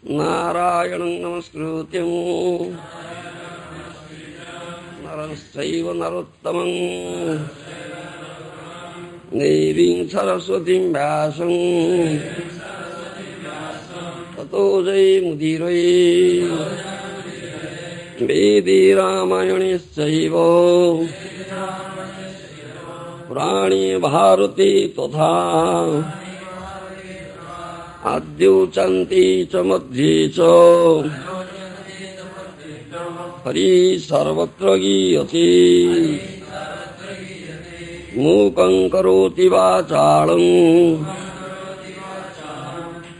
नारायणं नमस्कृत्यं नरश्चैव नरोत्तमं देवीं सरस्वतीं व्यासं ततो जयमुदीरये वेदे रामायणेश्चैव पुराणे भारते तथा आद्योचन्ते च मध्ये च हरि सर्वत्र गीयते मूकं करोति वाचालं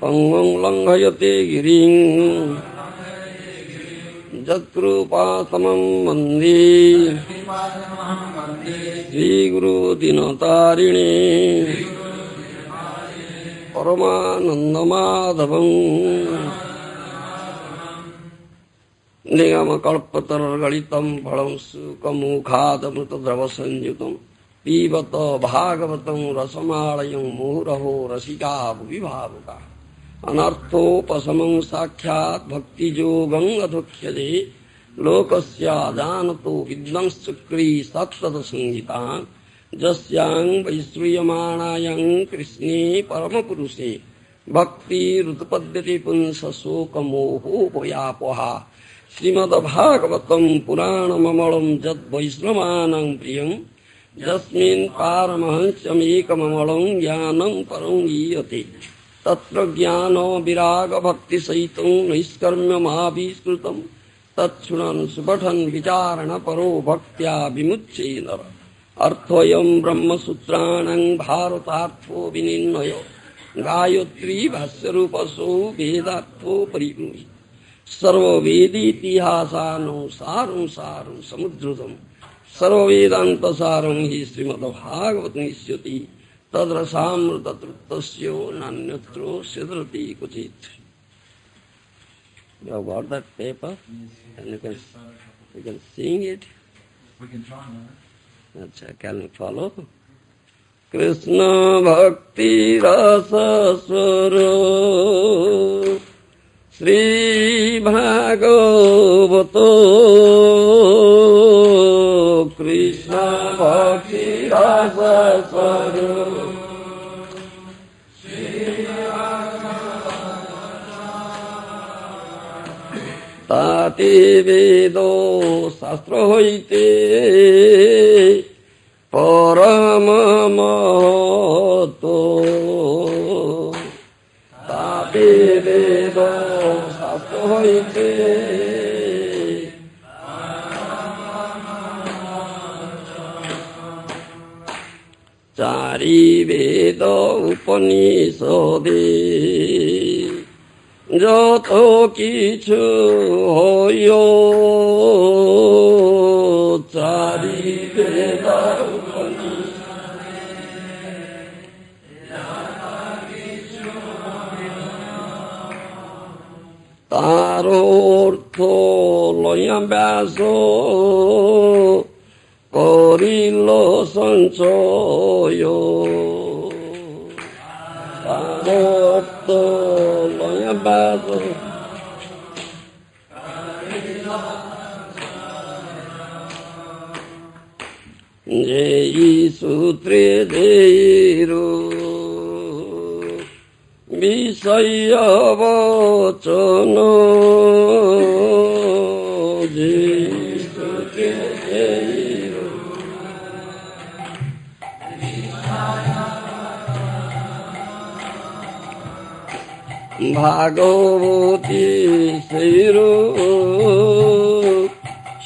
पंगुं लङ्घयते गिरिं यत्कृपातमं वन्दे श्रीगुरुदीनतारिणे परमानन्दमाधवं निगमकल्पतरुर्गलितं फलं सुखमुखादमृतद्रवसंयुतं पिबत भागवतं रसमालयं मुहुरहो रसिका भुवि भावुका अनर्थोपशमं साक्षात् भक्तियोगं अधुक्ष्यते लोकस्य जानतो विद्वांश्चक्री सत्तदसंहितान् जस्यां वैश्रूयमाणायां कृष्णे परमपुरुषे भक्तिरुत्पद्यते पुंसशोकमोहो भयापहा श्रीमद्भागवतं पुराणममलं यद्वैष्णवानां प्रियं यस्मिन् पारमहंस्यमेकममलं ज्ञानं परं गीयते तत्र ज्ञानविरागभक्तिसहितं नैष्कर्म्यमाविष्कृतं तच्छृणन् सुपठन् विचारणपरो भक्त्या विमुच्ये नरः अर्थोऽयं ब्रह्मसूत्राणां भारतार्थो विनिर्णयो गायत्री भाष्यरूपसो वेदार्थो परिगृह्य सर्ववेदेतिहासानो सारं सारं समुद्धृतं सर्ववेदान्तसारं हि श्रीमद्भागवतमिष्यति तद्रसामृततृप्तस्य नान्यत्र सिद्ध्यति क्वचित्. You have got that paper? And you can sing it? We can try now. अच्छा, can you follow? कृष्ण भक्ति रस स्वरूप श्री भागवत कृष्ण भक्ति रस स्वरूप ताते वेदो शास्त्र होइते परम महतो ताते वेदो शास्त्र होइते चारि वेद उपनिषदे যত কিছু হইও চারি বেদ তার অর্থ লইয়া ব্যাস করিল সঞ্চয় তার অর্থ লইয়া ব্যাস যেই সূত্রে দেইরু বিষয় বচন যেই সূত্রে দেইরু ভাগবতী সেইরূপ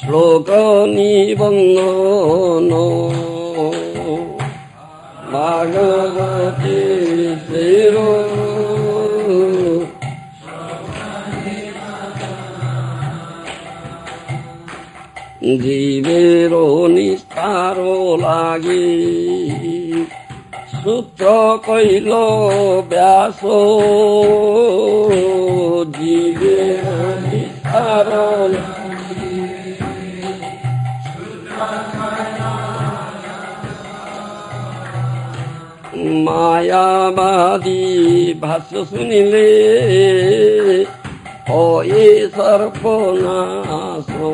শ্লোক নিবন্ধন ভাগবতী সেইরূপ জীবের নিস্তার লাগি সূত্র কইল ব্যাস জীবের নিস্তার মায়াবাদী ভাষ্য শুনিলে hoye sarponaso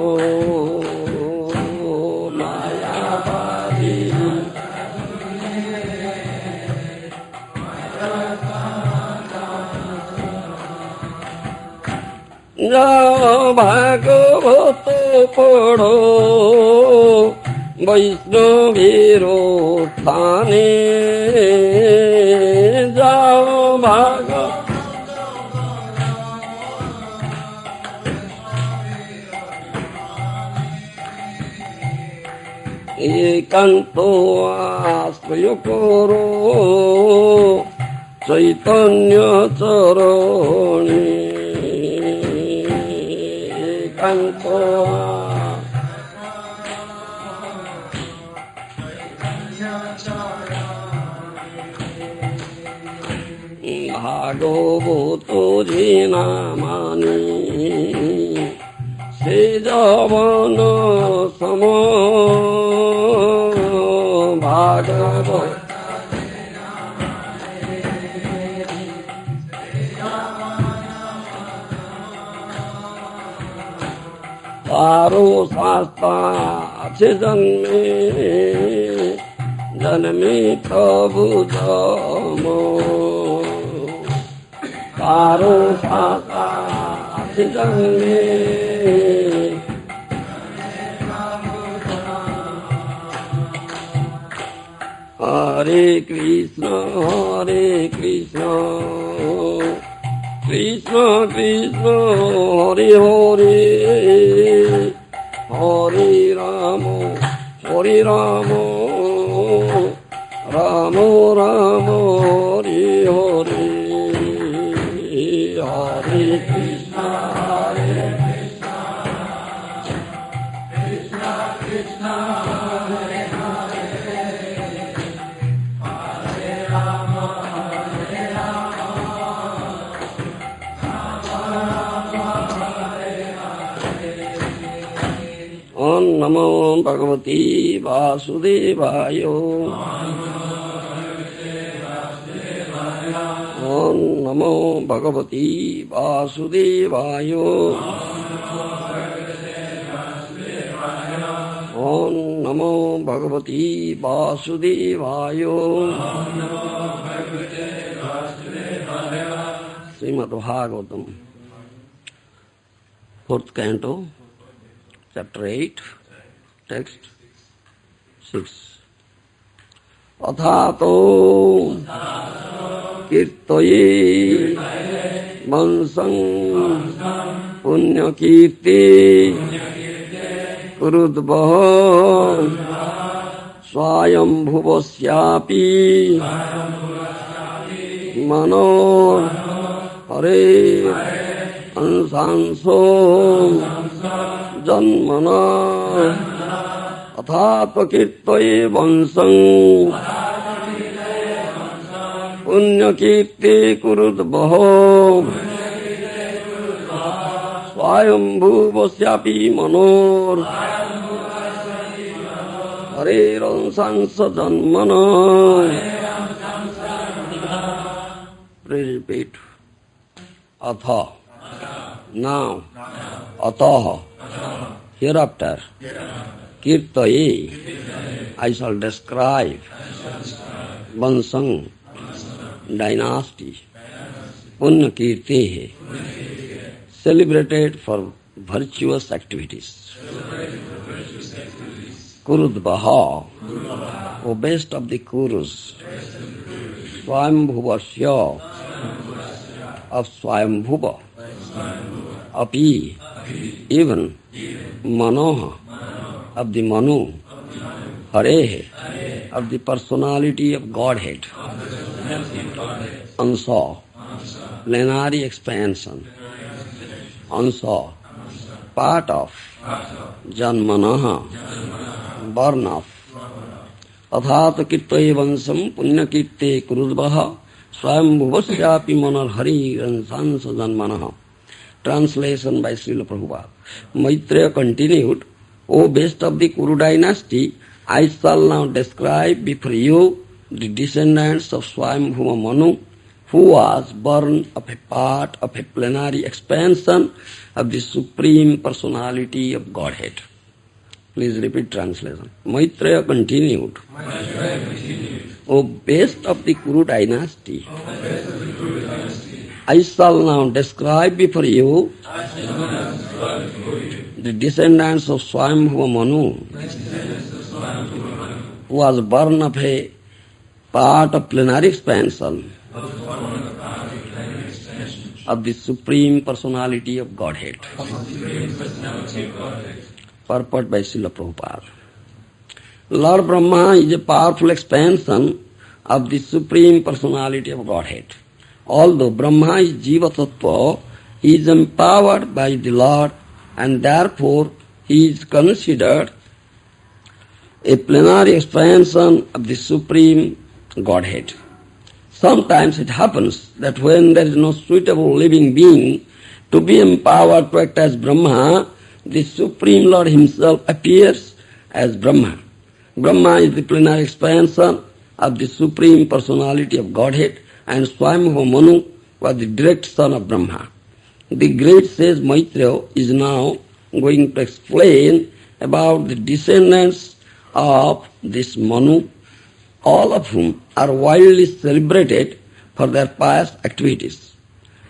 mayavadi जाओ भागवत पढ़ो वैष्णवीरो थाने जाओ भागवत एकांतो आश्रय करो चैतन्य चरणे एकांतो भागवत जिना मानी से जवन सम भागवत तारो शास्ता से जन्मे जन्मे प्रभु जमो तारो शास्ता से जन्मे हरे कृष्ण कृष्ण कृष्ण हरे हरे हरे राम राम राम हरे हरे हरे कृष्ण कृष्ण कृष्ण हरे ओम नमो भगवती वासुदेवाय ओम नमो भगवती वासुदेवाय ओम नमो भगवती वासुदेवाय Shrimad Bhagavatam 4th canto Chapter 8, text 6. अथातो कीर्तये वंशं पुण्यकीर्ति कुरुद्वः स्वायंभुवस्यापि मनो हरे अंशांसो जन्मना अथात कीर्तये वंशं पुण्यकीर्ति कुरुद्वः स्वायंभुवस्यापि Manor हरेरंशांस जन्मना. Please repeat. Atha. Now. Atah. Hereafter. Kirtaye. I shall describe. Vansang. Dynasty. Punyakirti. Celebrated for virtuous activities. Kurudvaha. O best of the Kurus. Swayambhuvasya. Of Swayambhuva. Api. Even. Manoha. Of the Manu. Harehe. Of the personality of Godhead. Ansa. Plenary expansion. Ansa. Part of. Janmanaha. Born of. अथात कीर्तये वंशं पुण्यकीर्ते कुरुद्वः स्वयंभुवस्यापि मनोहरि अंशांस जन्मनः. Translation by Srila Prabhupada. Maitreya continued, O best of the Kuru dynasty, I shall now describe before you the descendants of Swayambhuva Manu, who was born of a part of a plenary expansion of the Supreme Personality of Godhead. Please repeat translation. Maitreya continued. O best of the Kuru dynasty, I shall now describe before you the descendants of Swayambhuva Manu, who was born of a part of plenary expansion of the Supreme Personality of Godhead. Purport by Srila Prabhupada. Lord Brahma is a powerful expansion of the Supreme Personality of Godhead. Although Brahma is Jiva Tattva, he is empowered by the Lord and therefore he is considered a plenary expansion of the Supreme Godhead. Sometimes it happens that when there is no suitable living being to be empowered to act as Brahma, the Supreme Lord himself appears as Brahma. Brahma is the plenary expansion of the Supreme Personality of Godhead, and Swayambhuva Manu was the direct son of Brahma. The great sage Maitreya is now going to explain about the descendants of this Manu, all of whom are widely celebrated for their pious activities.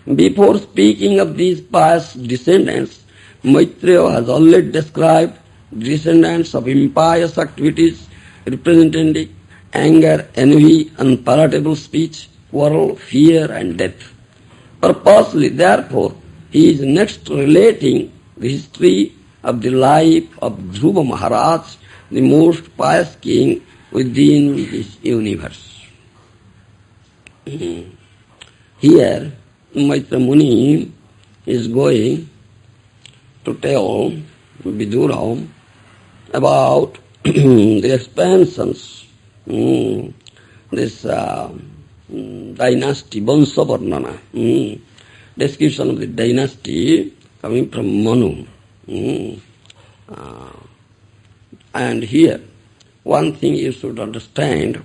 Before speaking of these pious descendants, Maitreya has already described descendants of impious activities representing anger, envy, unpalatable speech, quarrel, fear and death. Purposely, therefore, he is next relating the history of the life of Dhruva Maharaj, the most pious king within this universe. Here, Maitreya Muni is going to tell Vidura about the expansions, this dynasty, Vansha Varnana, description of the dynasty coming from Manu. And here, one thing you should understand,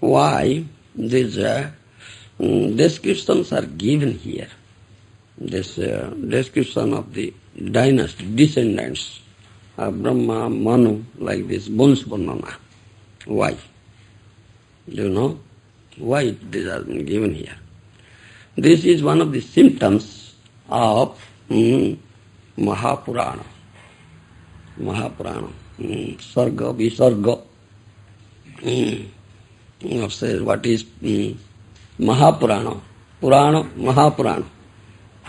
why these descriptions are given here. This description of the dynasty, descendants of Brahma, Manu, like this, Vansha Varnana. Why? Do you know why these are given here? This is one of the symptoms of Mahapurana. Mahapurana. Sarga, Visarga. Says what is Mahapurana? Purana, Mahapurana.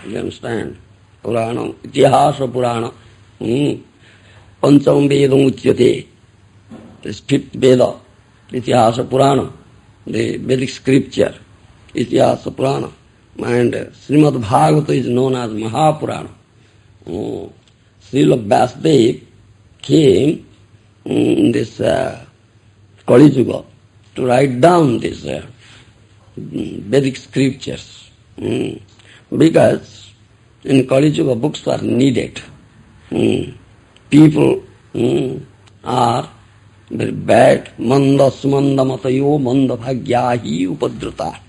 You understand? Purana, Itihasa Purana. Pancham Vedam Uchyate. This fifth Veda, Itihasa Purana, the Vedic scripture, Itihasa Purana. And Srimad Bhagavata is known as Mahapurana. Srila Vyasdev came in this Kali Yuga to write down these Vedic scriptures. Because in Kali Yuga books are needed. People are very bad. Manda sumanda matayo manda bhagyahi upadruta.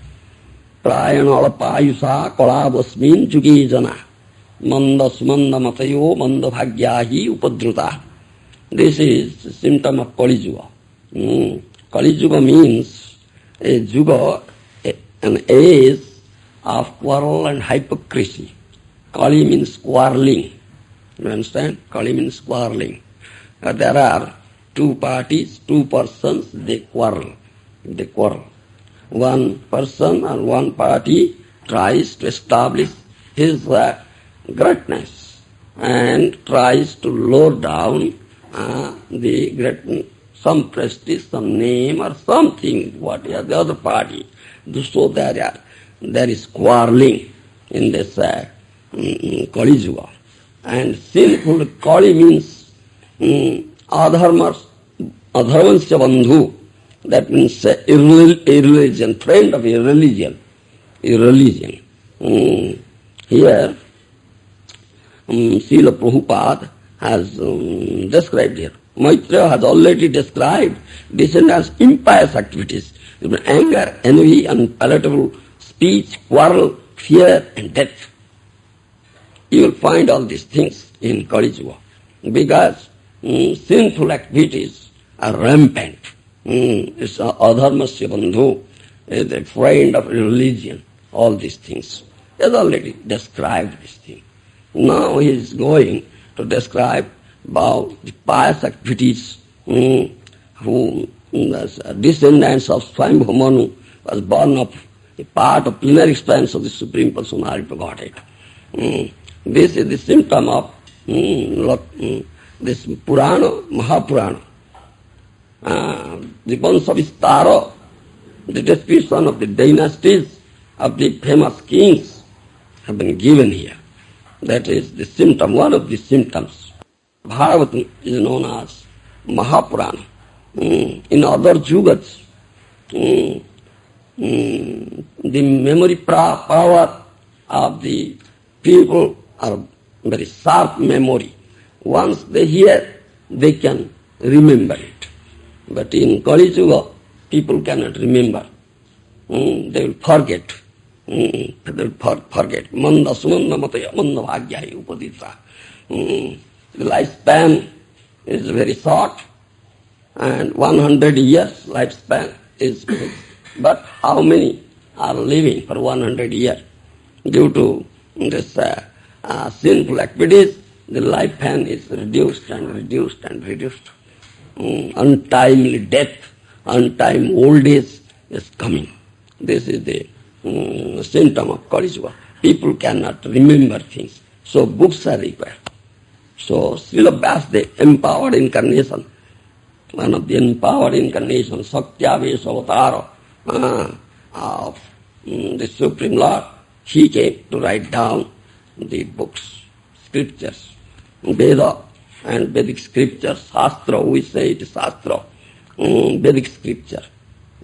Prayana alapayusa kalabasmin juge jana. Manda sumanda matayo manda bhagyahi upadruta. This is a symptom of Kali Yuga. Kali Yuga means a yuga, an age of quarrel and hypocrisy. Kali means quarreling. You understand? Kali means quarreling. There are two parties, two persons, they quarrel. They quarrel. One person or one party tries to establish his greatness and tries to lower down the great, some prestige, some name or something, what is the other party. So there is quarreling in this Kali Yuga. And sinful Kali means adharmansya bandhu, that means irreligion, friend of irreligion. Irreligion. Here, Srila Prabhupada has described here. Maitreya has already described descendants' impious activities, anger, envy, unpalatable speech, quarrel, fear and death. You will find all these things in Kali Yuga because sinful activities are rampant. It's adharmasya bandhu, is a friend of religion, all these things. He has already described this thing. Now he is going to describe about the pious activities who the descendants of Swayambhu Manu was born of a part of plenary expanse of the Supreme Personality of Godhead. This is the symptom of this Purana, Mahapurana. The Vansavistara, the description of the dynasties of the famous kings have been given here. That is the symptom, one of the symptoms. Bhagavatam is known as Mahapurana. In other yugas, the memory power of the people are very sharp memory. Once they hear, they can remember it. But in Kali Yuga, people cannot remember. They will forget. They will forget. Manda sumanda mataya manda bhagyai upadita. The lifespan is very short, and 100 years lifespan is good. But how many are living for 100 years? Due to this sinful activities, the lifespan is reduced and reduced and reduced. Untimely death, untimely old age is coming. This is the symptom of Kali Yuga. People cannot remember things, so books are required. So Srila Vyasdeva, empowered incarnation, one of the empowered incarnations, Saktyavesh Avatara of the Supreme Lord, he came to write down the books, scriptures, Veda and Vedic scriptures, Shastra, we say it is Shastra, Vedic scripture.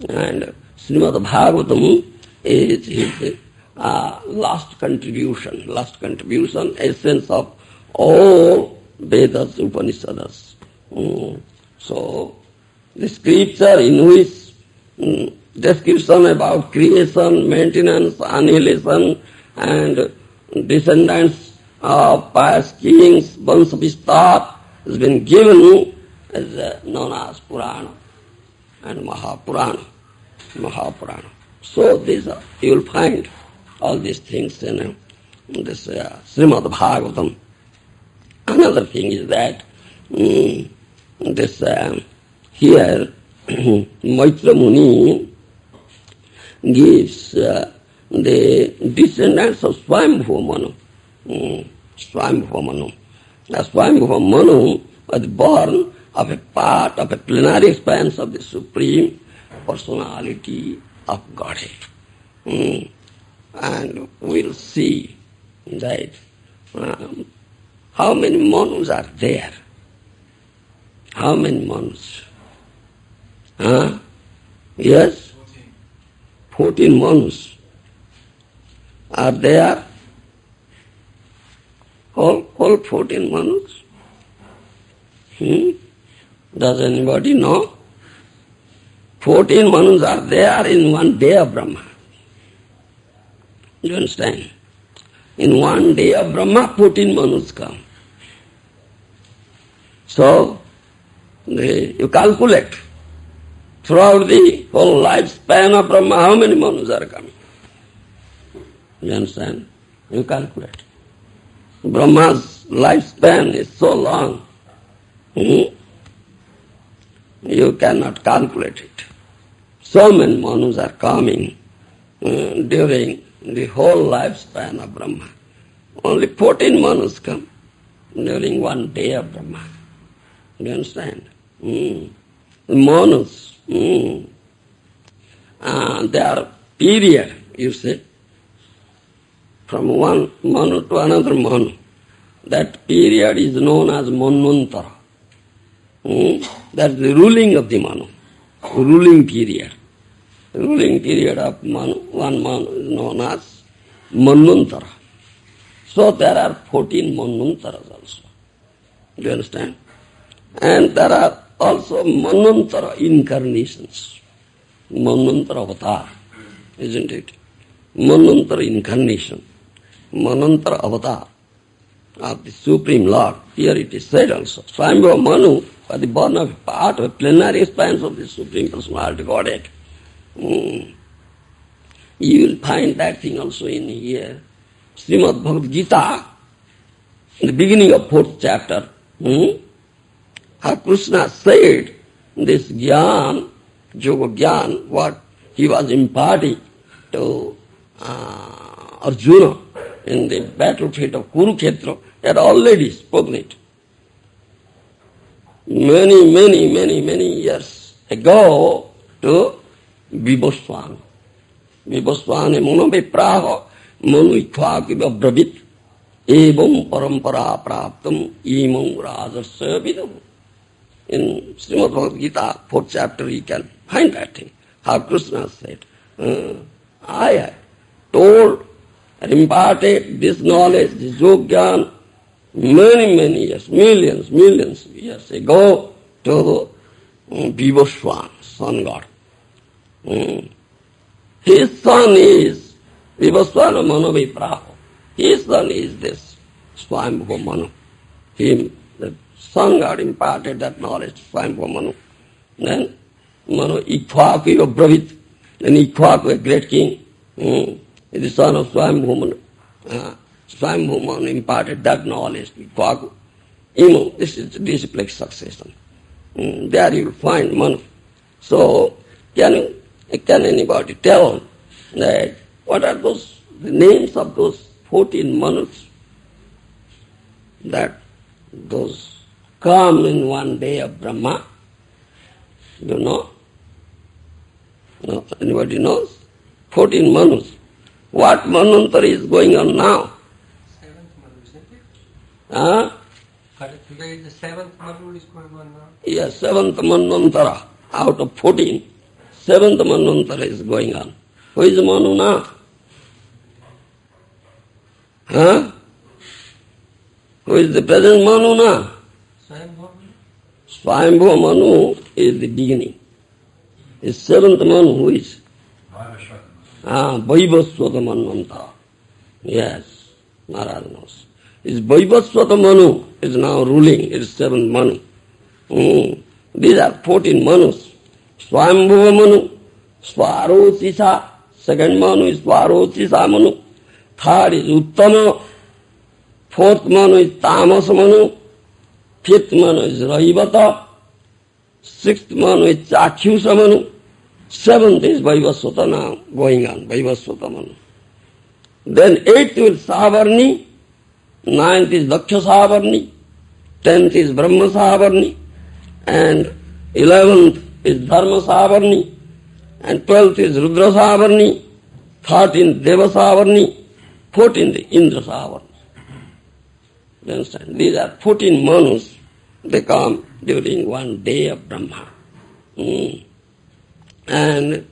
And Srimad Bhagavatam is his last contribution, essence of all Vedas, Upanishads. So, the scripture in which description about creation, maintenance, annihilation, and descendants of pious kings, Vansavistara, has been given as known as Purana and Mahapurana. So these you will find all these things in this Srimad Bhagavatam. Another thing is that this here Maitra Muni gives the descendants of Swayambhu Manu. Swayambhu Manu was born of a part of a plenary expanse of the Supreme Personality of Godhead. And we'll see that how many Manus are there? How many Manus? Yes? 14 Manus are there. All 14 Manus? Does anybody know? 14 Manus are there in one day of Brahma. You understand? In one day of Brahma, 14 Manus come. So, you calculate throughout the whole lifespan of Brahma, how many Manus are coming? You understand? You calculate. Brahma's lifespan is so long, you cannot calculate it. So many Manus are coming during the whole lifespan of Brahma. Only 14 Manus come during one day of Brahma. Do you understand? Manus, they are period, you see, from one Manu to another Manu. That period is known as Manvantara. That's the ruling of the Manu, ruling period. The ruling period of Manu, one Manu is known as Manvantara. So there are 14 Manvantaras also. Do you understand? And there are also Manvantara incarnations. Manvantara avatar, isn't it? Manvantara incarnation, Manvantara avatar of the Supreme Lord. Here it is said also. Swayambhuva Manu, for the born of part of plenary expanse of the Supreme Personality Godhead. You will find that thing also in here. Srimad Bhagavad Gita, in the beginning of 4th chapter, how Krishna said this Gyan, Yoga Gyan, what he was imparting to Arjuna in the battlefield of Kurukshetra, he had already spoken it. Many years ago to Vibhasvana. Vibhasvana manovipraha manu ikvakiva brabit evam parampara praptam imam rajasya vidam. In Srimad Bhagavad Gita, 4th chapter, you can find that thing. How Krishna said, I have told and imparted this knowledge, this Yogyan, many years, millions years ago to Vibhasvana, sun god. His son is Vibhasvana Manovipraha. His son is this Swayambhuva Manu. Him, the sun god imparted that knowledge to Swayambhuva Manu. Then Manu Ikshvaku Brahit. Then Ikshvaku, a great king, is the son of Swayambhuva Manu. Swayambhuva Manu imparted that knowledge to Ikshvaku. This is the disciplic succession. There you will find Manu. So, can anybody tell that what are the names of those 14 Manus that those come in one day of Brahma? You know? No, anybody knows? 14 Manus. What Manvantara is going on now? 7th Manu, isn't it? Huh? Today the 7th Manu is going on now. Yes, 7th Manvantara out of 14. 7th Manvantara is going on. Who is Manu now? Huh? Who is the present Manu now? Swayambhuva Manu is the beginning. Is 7th Manu who is? Vaivasvata Manvantara. Yes, Maharaj knows. Is Vaivasvata Manu is now ruling, it is 7th Manu. These are 14 Manus. Swayambhuva Manu, Swarotisa, 2nd Manu is Swarotisa Manu, 3rd is Uttama, 4th Manu is Tamas Manu, 5th Manu is Rahivata, 6th Manu is Chakshusa Manu, 7th is Vaivasvata now going on, Vaivasvata Manu. Then 8th is Savarni, 9th is Daksha Savarni, 10th is Brahma Savarni, and 11th is Dharma Savarni, and 12th is Rudra Savarni, 13th Deva Savarni, 14th Indra Savarni. You understand? These are 14 Manus. They come during one day of Brahma. And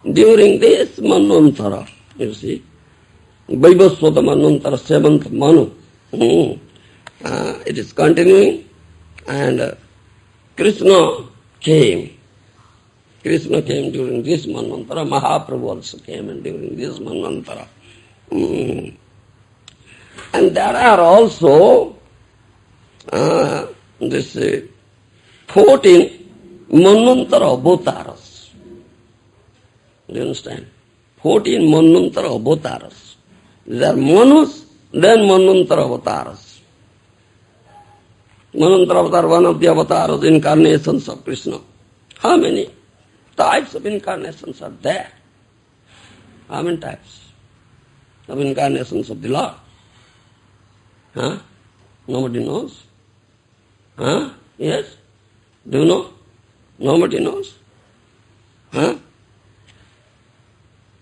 during this Manvantara, you see, Vaivasvata Manvantara, 7th Manu, it is continuing, and Krishna came. Krishna came during this Manvantara. Mahaprabhu also came and during this Manvantara. And there are also this 14 Manvantara avatars. Do you understand? 14 Manvantara avatars. These are Manus, then Manvantara avatars. Manvantara avatar, one of the avatars, incarnations of Krishna. How many types of incarnations are there? How many types of incarnations of the Lord? Huh? Nobody knows? Huh? Yes? Do you know? Nobody knows? Huh?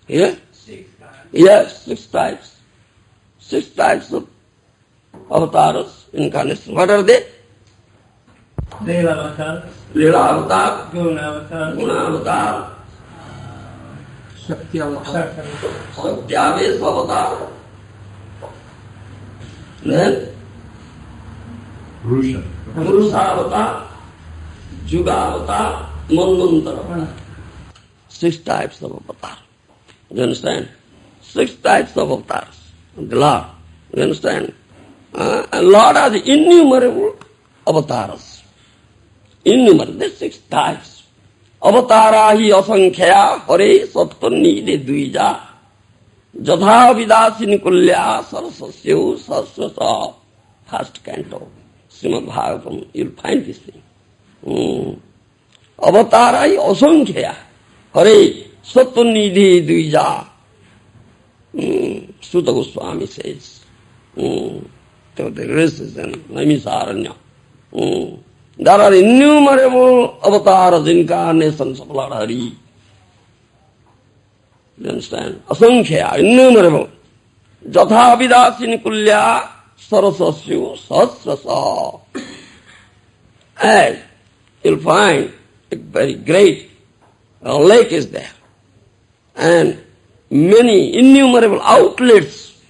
Yeah? 6 types. Yes, 6 types. 6 types of avatars, incarnations. What are they? Leela Avatar, Leela avatar, Guna Avatar, Guna avatar, Shakti Avatar, Satyavesh avatar, then Purusha avatar, Juga avatar, Manvantara avatar. 6 types of avatar. Do you understand? 6 types of avatars of the Lord. You understand? And Lord has innumerable avatars. Innumerable, there's 6 types. Avatara hi asankhya hare sattanide dvija jatha vidasin kulya sarasasya sasrasa. First canto, Srimad Bhagavatam, you'll find this thing. Avatara hi asankhya hare sattanide dvija. Sutta Goswami says. So the rest is in Naimisaranya. There are innumerable avatars, incarnations of Lord Hari. You understand? Asankhya, innumerable. Jatha vidasin kulya sarasasya sahasrasa. And you'll find a very great lake is there. And many innumerable outlets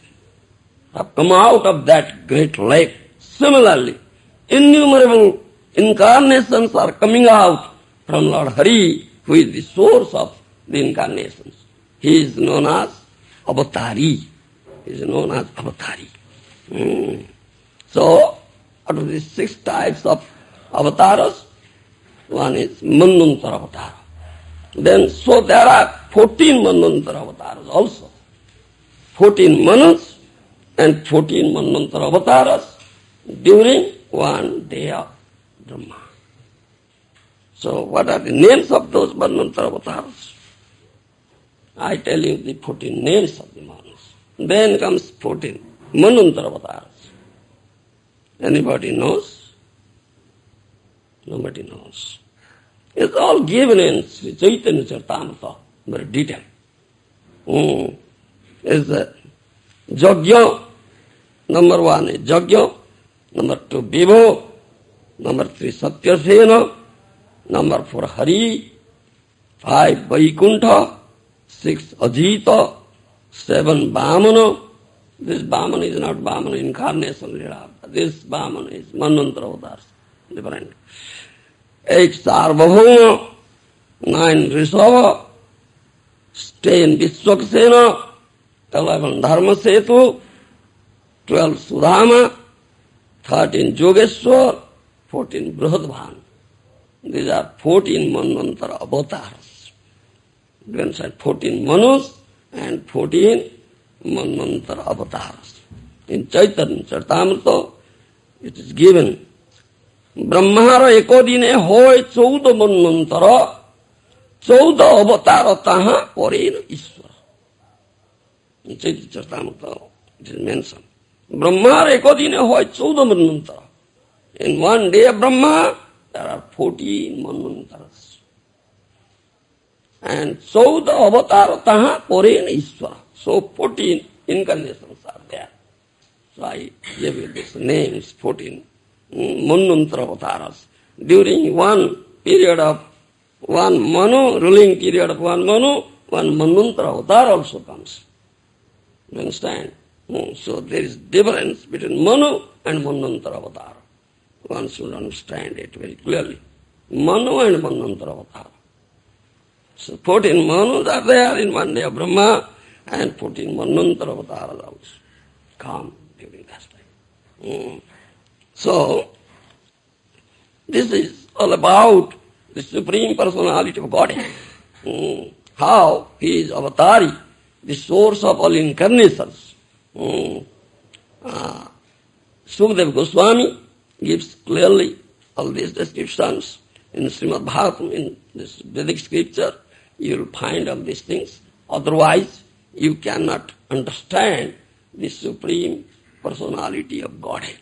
have come out of that great lake. Similarly, innumerable incarnations are coming out from Lord Hari, who is the source of the incarnations. He is known as Avatari. He is known as Avatari. So, out of these 6 types of avatars, one is Manvantara avatar. Then, so there are 14 Manvantara avatars also. 14 Manas and 14 Manvantara avatars during one day of Brahma. So what are the names of those Manvantara avatars? I tell you the 14 names of the Manas. Then comes 14 Manvantara avatars. Anybody knows? Nobody knows. It's all given in Sri Chaitanya Charitamrita, very detailed. It's Jagya. Number 1 is Jagya. Number 2 Vibho. Number 3 Satyasena. Number 4 Hari. 5 Vaikuntha. 6 Ajita. 7 Vamana. This Vamana is not Vamana incarnation. This Vamana is Manvantara avatars. Different. 8 Sarvabhauma. 9 Rishabha. 10 Vishwaksena. 11 Dharmasetu. 12 Sudama. 13 Yogeshwar. 14 Brihadbhan. These are 14 Manvantara avatars. You understand? 14 Manus and 14 Manvantara avatars. In Chaitanya Charitamrita, it is given, Brahmara ekodine hoy 14 Manvantara, 14 avatara taha parena Ishvara. In Chaitanya Charitamrita, it is mentioned. Brahmara ekodine hoy 14 Manvantara. In one day of Brahma, there are 14 Manvantaras. And 14 avatara taha parena Ishvara. So 14 incarnations are there. So I gave you this name, it's 14 Manvantara avatars. During one period of one Manu, ruling period of one Manu, one Manvantara avatar also comes. You understand? So there is difference between Manu and Manvantara avatar. One should understand it very clearly. Manu and Manvantara avatar. So 14 Manus are there in one day of Brahma, and 14 Manvantara avatars also come during that time. So, this is all about the Supreme Personality of Godhead. How He is Avatari, the source of all incarnations. Sukadeva Goswami gives clearly all these descriptions in Srimad Bhagavatam, in this Vedic scripture. You will find all these things. Otherwise, you cannot understand the Supreme Personality of Godhead.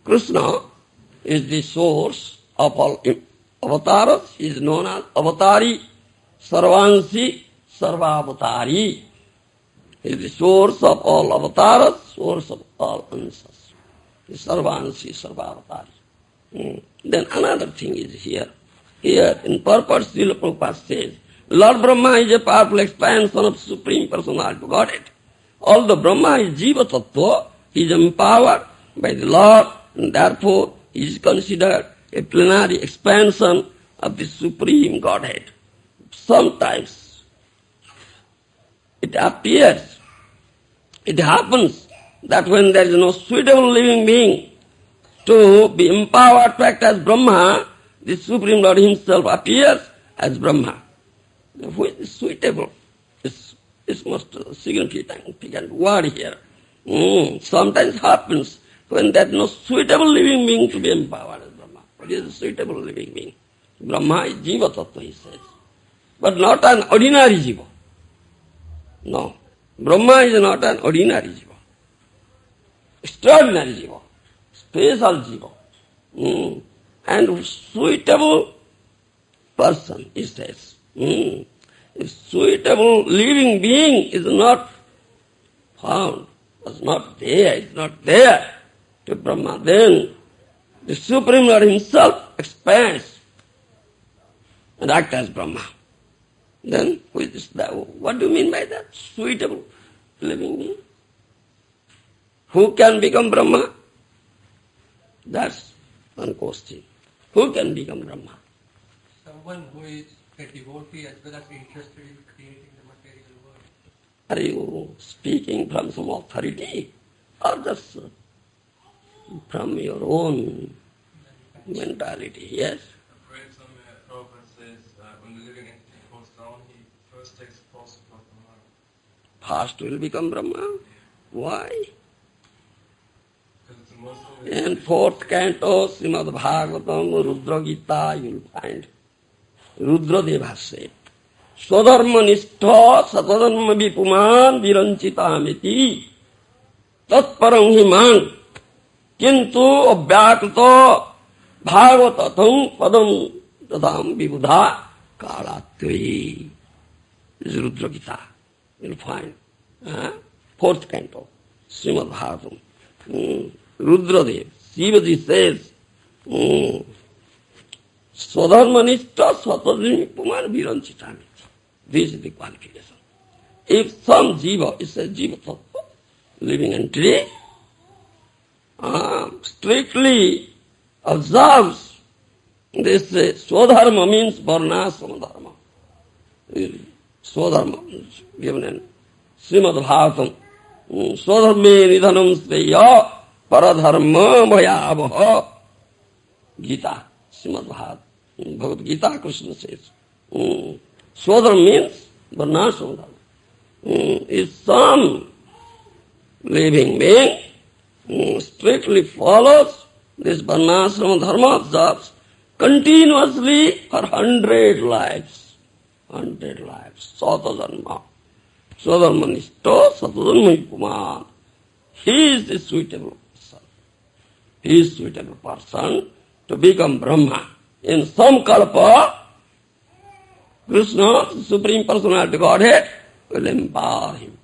Krishna is the source of all avatars. He is known as Avatari, Sarvansi, Sarvavatari. He is the source of all avatars, source of all answers. The Sarvansi, Sarvavatari. Then another thing is here. Here in purport, Srila Prabhupada says, Lord Brahma is a powerful expansion of Supreme Personality of Godhead. Although Brahma is Jiva Tattva, he is empowered by the Lord, and therefore he is considered a plenary expansion of the Supreme Godhead. Sometimes it appears, it happens that when there is no suitable living being to be empowered to act as Brahma, the Supreme Lord Himself appears as Brahma. Who is suitable? It's most significant word here. Sometimes happens when there is no suitable living being to be empowered as Brahma. What is a suitable living being? Brahma is Jiva Tattva, he says. But not an ordinary Jiva. No. Brahma is not an ordinary Jiva. Extraordinary Jiva. Special Jiva. And suitable person, he says. If suitable living being is not found, is not there to Brahma, then the Supreme Lord Himself expands and acts as Brahma. Then what do you mean by that? Suitable living being? Who can become Brahma? That's one question. Who can become Brahma? Someone who is a devotee as well as interested in creating the material world. Are you speaking from some authority or just from your own mentality? Yes? I've read somewhere Prabhupada says when the living entity falls down, he first takes pulse of Brahma. First will become Brahma. Why? Because it's the most In fourth canto, Srimad Bhagavatam, Rudra Gita, you will find Rudra Deva said, Swadharma nishtha satadharma vipuman viranchitamiti tatparang himan kintu abhyakata bhagavatam padam tadam vibudha kalatvi. This is Rudra Gita. You will find. Fourth canto, Srimad Bhagavatam. Rudra Deva, Shivaji says, Swadharmanishta satadharma vipuman viranchitamiti. This is the qualification. If some jiva is a jiva tattva, living entity, strictly observes this swadharma means varnasrama dharma. Swadharma is given in Srimad Bhagavatam. Swadharme nidhanam sreya paradharma bhayavaha. Gita, Srimad Bhagavatam. Bhagavad Gita, Krishna says. Swadharma means varnasrama dharma. If some living being strictly follows this varnasrama dharma, observes continuously for 100 lives. 100 lives. Satadharma. Swadharma nishto satadharma vipuman. He is the suitable person. He is suitable person to become Brahma. In some kalpa, Krishna, the Supreme Personality Godhead, will empower him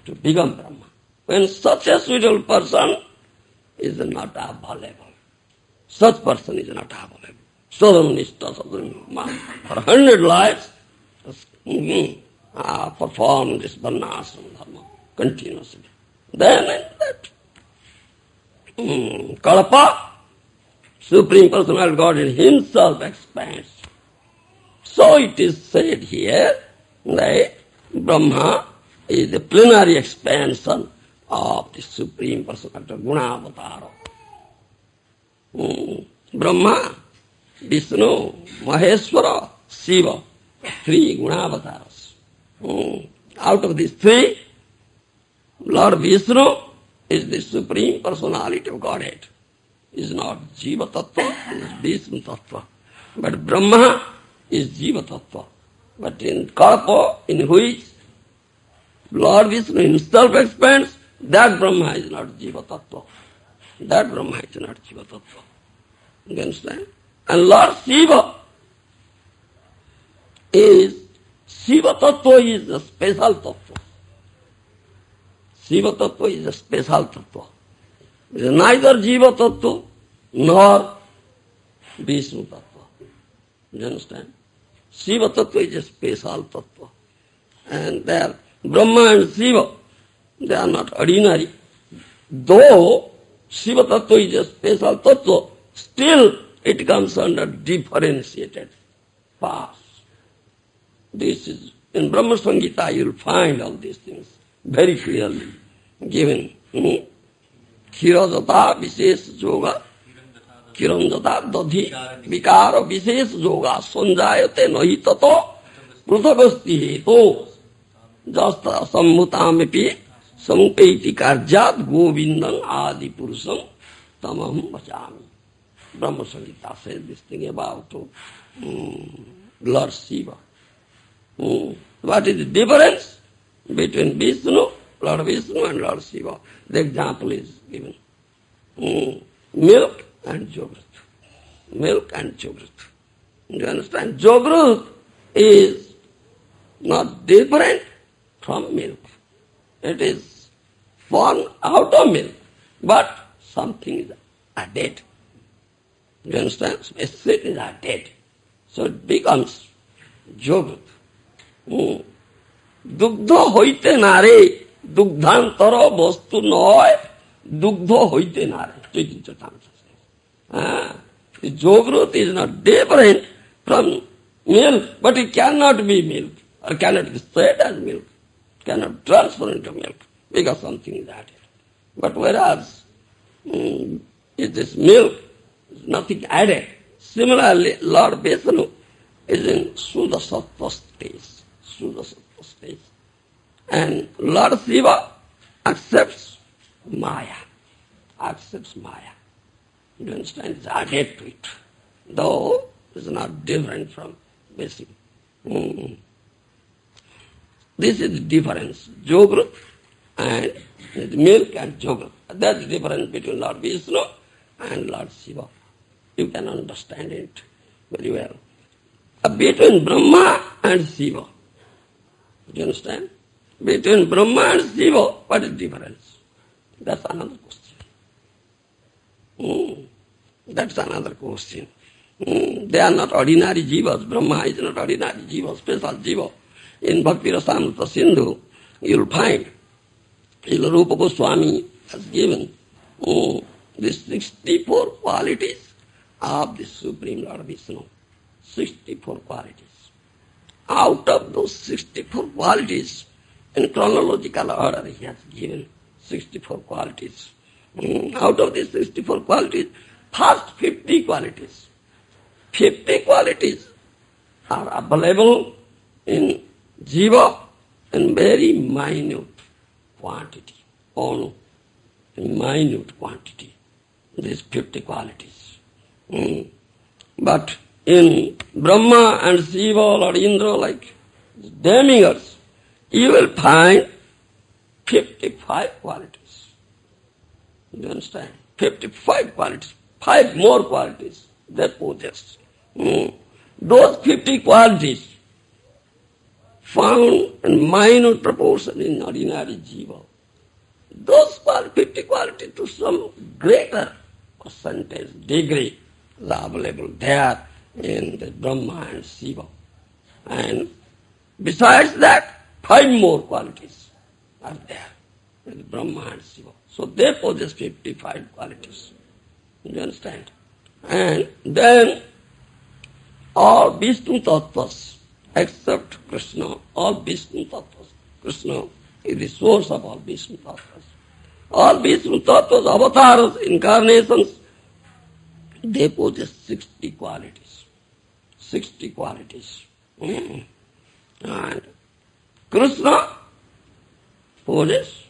to become Brahma. When such a suitable person is not available, such person is not available. Swadharmanishta sadharma. For 100 lives, perform this varnasrama dharma continuously. Then in that kalpa, Supreme Personality Godhead Himself expands. So it is said here that Brahma is the plenary expansion of the Supreme Personality Gunavatara. Brahma, Vishnu, Maheshwara, Shiva, 3 Gunavataras. Out of these 3, Lord Vishnu is the Supreme Personality of Godhead. He is not Jiva Tattva, he is Vishnu Tattva. But Brahma is Jiva Tattva. But in Kalpa, in which Lord Vishnu Himself expands, that Brahma is not Jiva Tattva. That Brahma is not Jiva Tattva. You understand? And Lord Shiva Tattva is a special Tattva. Shiva Tattva is a special Tattva. It is neither Jiva Tattva nor Vishnu Tattva. You understand? Shiva Tattva is a special Tattva. And there, Brahma and Shiva, they are not ordinary. Though Shiva Tattva is a special Tattva, still it comes under differentiated paths. This is In Brahma Samhita you will find all these things very clearly given. Khirajata Vishesh Yoga, Kiranjata Dadhi Vikara Vishesh Yoga, Sanjayate Nahi Tato Prutagasti Heto Jasta Sambhutamipi Sampeti Karjat Govindam Adi Purusam Tamam Vachami. Brahma Samhita says this thing about Lord Shiva. What is the difference between Vishnu, Lord Vishnu and Lord Shiva? The example is given. Milk and Jogrut. Milk and Jogrut. You understand? Jogrut is not different from milk. It is born out of milk, but something is added. You understand? A sweet is added. So it becomes Jogrut. দুগ্ধ হইতে নারে দুগ্ধান্তর বস্তু নয় দুগ্ধ হইতে নারে Chaitanya Jogrut is not different from milk, but it cannot be milk or cannot be said as milk, cannot transfer into milk because something is added. But whereas if this milk is nothing added, similarly Lord Vishnu is in Shuddha Sattva stage. And Lord Shiva accepts Maya. You understand? It's added to it. Though it's not different from basic. This is the difference. Jogrut and milk and Jogrut. That's the difference between Lord Vishnu and Lord Shiva. You can understand it very well. Between Brahma and Shiva. Do you understand? Between Brahma and Shiva, what is the difference? That's another question. That's another question. They are not ordinary jivas. Brahma is not ordinary jiva, special jiva. In Bhakti Rasamrita Sindhu, you will find Rupa Goswami has given the 64 qualities of the Supreme Lord Vishnu. 64 qualities. Out of those 64 qualities, in chronological order he has given 64 qualities. Out of these 64 qualities, first 50 qualities. 50 qualities are available in jiva in very minute quantity. In minute quantity. These 50 qualities. But in Brahma and Shiva or Indra, like demigods, you will find 55 qualities. You understand? 55 qualities. 5 more qualities they possess. Those 50 qualities found in minute proportion in ordinary jiva. Those 50 qualities to some greater percentage, degree are available there in the Brahma and Shiva. And besides that, 5 more qualities are there in Brahma and Shiva. So they possess 55 qualities. You understand? And then all Vishnu Tattvas, except Krishna, all Vishnu Tattvas. Krishna is the source of all Vishnu Tattvas. All Vishnu Tattvas, avatars, incarnations, they possess 60 qualities. 60 qualities. And Krishna possesses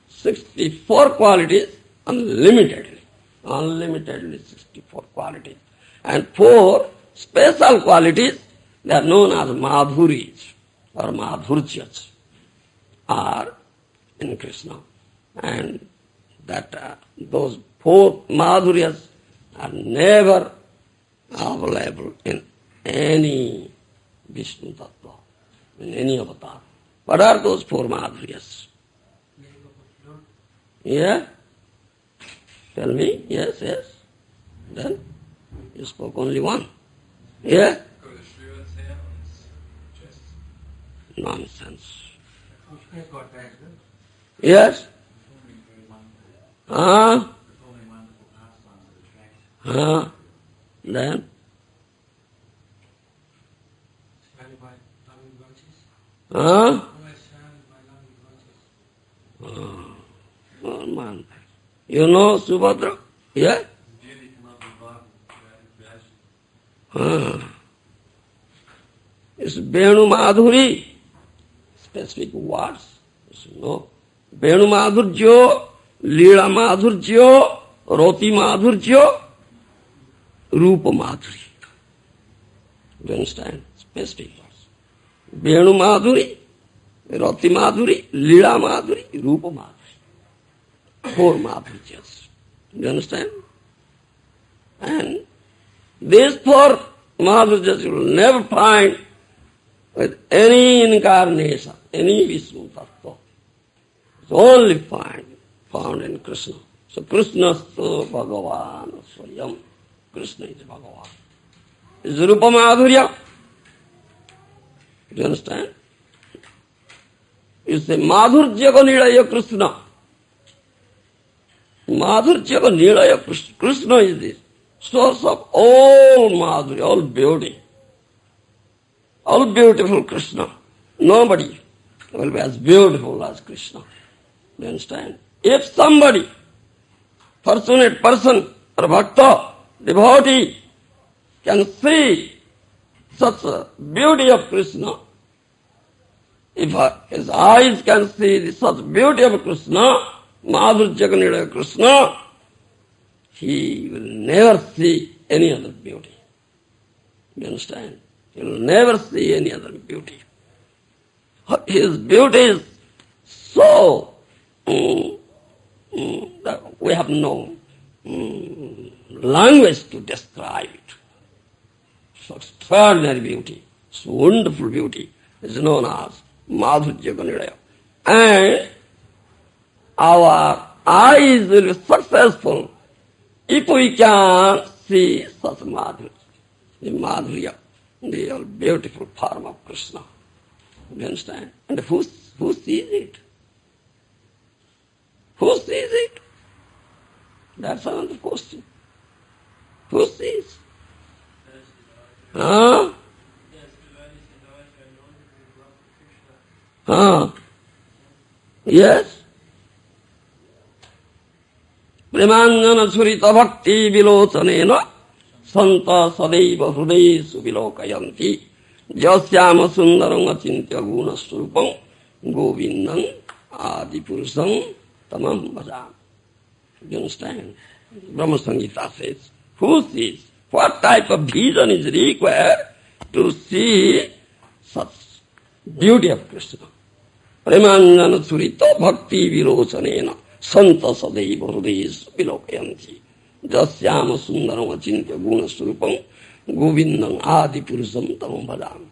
64 qualities unlimitedly. Unlimitedly 64 qualities. And 4 special qualities, they are known as madhuris or madhurjyas, are in Krishna. And that those 4 madhuryas are never available in any Vishnu Tattva, in any avatar. What are those 4 madhuryas? Yeah? Tell me? Yes. Then you spoke only one. Yeah? Nonsense. Yes? Then? You know Subhadra? Yeah? Beauty cannot be bought with creation. It's Venu Madhuri, specific words. No. Venu Madhurjo, Leela Madhurjo, Roti Madhurjo, Rupa Madhuri. Do you understand? Specific words. Venu Madhuri, Rati Madhuri, Leela Madhuri, Rupa Madhuri. 4 Madhurjas. Do you understand? And these 4 Madhurjas you will never find with any incarnation, any Vishnu Tattva. It's only found in Krishna. So Krishnastu Bhagavan Swayam. Krishna is Bhagavan. It's Rupa Madhurya. Do you understand? It's the Madhurjaga Nilaya Krishna. Madhurjaga Nilaya Krishna. Krishna is the source of all Madhurya, all beauty. All beautiful Krishna. Nobody will be as beautiful as Krishna. Do you understand? If somebody, fortunate person or bhakta, devotee, can see such a beauty of Krishna, if his eyes can see such beauty of Krishna, Madhurjaga Nilaya Krishna, he will never see any other beauty. You understand? He will never see any other beauty. His beauty is so that we have no language to describe it. So extraordinary beauty, so wonderful beauty is known as Madhurjaga Nilaya. And our eyes will be successful if we can see such Madhurya, the Madhurya, the beautiful form of Krishna. Do you understand? And who sees it? Who sees it? That's another question. Who sees? Huh? Huh? Yes? Premanjana surita bhakti vilocanena santa sadaiva hrudesu vilokayanti jasyama sundaram achintya guna surupam govindam adipurusam tamam bhajam. Do you understand? Brahma Samhita says, who sees? What type of vision is required to see such beauty of Krishna? Premanjana surita bhakti vilocanena santa sadaiva hrudesu vilokayanti jasyama sundaram achintya guna surupam govindam adipurusam tamam bhajam.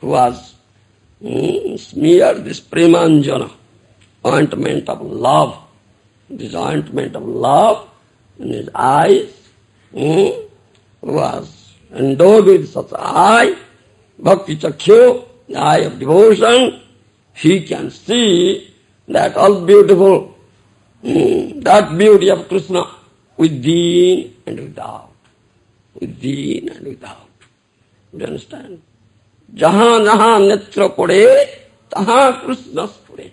Who has smeared this premanjana, ointment of love, this ointment of love in his eyes, who was endowed with such eye, bhakti chakshya, the eye of devotion, he can see that all beautiful, that beauty of Krishna within and without. Within and without. Do you understand? Jahan jahan netra pade, taha Krishna spure.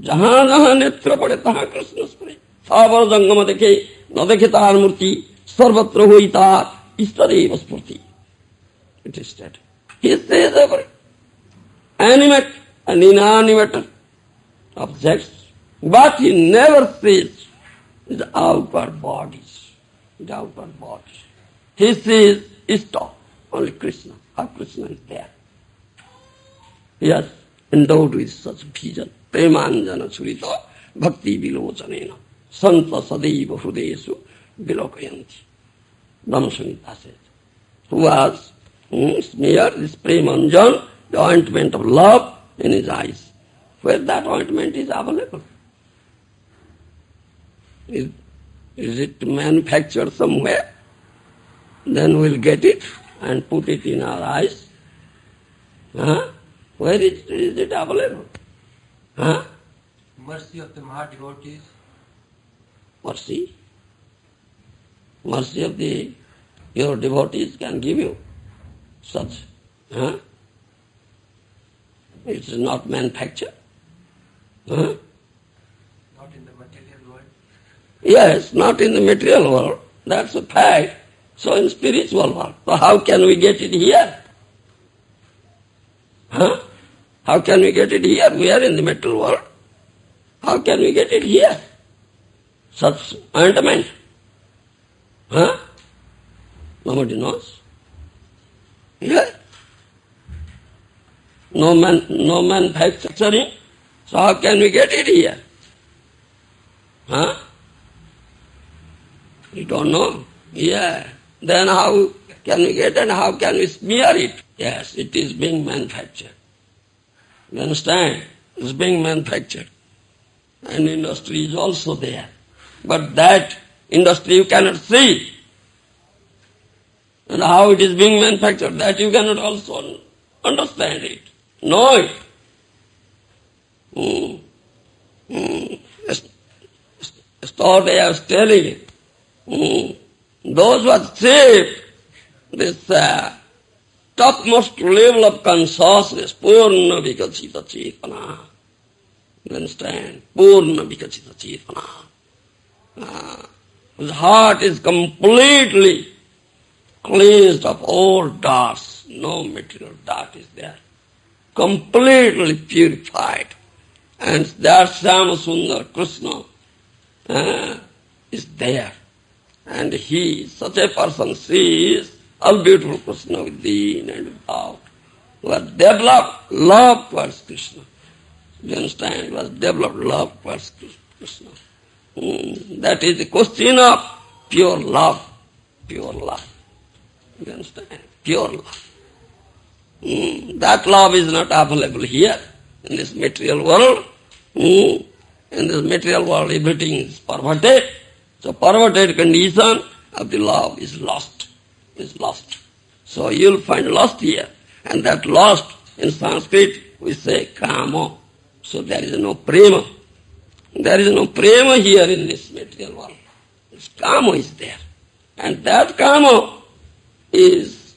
Jahan jahan netra pade, taha Krishna spure. Savar jangama dekhe, na dekhe tar murti, sarvatra hoi tar, istadeva spurti. It is said. He says every animate and inanimate objects, but he never sees the outward bodies. The outward bodies. He sees Ishta, only Krishna. How Krishna is there. He has endowed with such vision. Premanjana surita bhakti vilocanena santa sadaiva hrudesu vilokayanti. Brahma Samhita says, who has smeared this premanjan, the ointment of love in his eyes, where that ointment is available. Is it manufactured somewhere? Then we'll get it and put it in our eyes. Huh? Where is it available? Huh? Mercy of the Maha devotees. Mercy? Mercy of your devotees can give you such. Huh? It is not manufactured. Huh? Not in the material world? Yes, not in the material world. That's a fact. So in spiritual world. So how can we get it here? Huh? How can we get it here? We are in the material world. How can we get it here? Such ointment. Huh? Nobody knows. Yeah. No manufacturing. So how can we get it here? Huh? We don't know. Yeah. Then how can we get it and how can we smear it? Yes, it is being manufactured. You understand? It's being manufactured. And industry is also there. But that industry you cannot see. And how it is being manufactured, that you cannot also understand it, know it. Yesterday I was telling it. Those who achieve this topmost level of consciousness, Purna Vikachita Chetana. You understand? Purna Vikachita Chetana. Whose heart is completely cleansed of all darts. No material dart is there. Completely purified. And that Shyamasundar Krishna is there. And he, such a person, sees all beautiful Krishna within and without, who has developed love towards Krishna. You understand? Who has developed love towards Krishna. That is the question of pure love. Pure love. You understand? Pure love. That love is not available here, in this material world. In this material world, everything is perverted. So perverted condition of the love is lost. Is lost. So you'll find lost here. And that lost, in Sanskrit, we say kama. So there is no prema. There is no prema here in this material world. This kama is there. And that kama is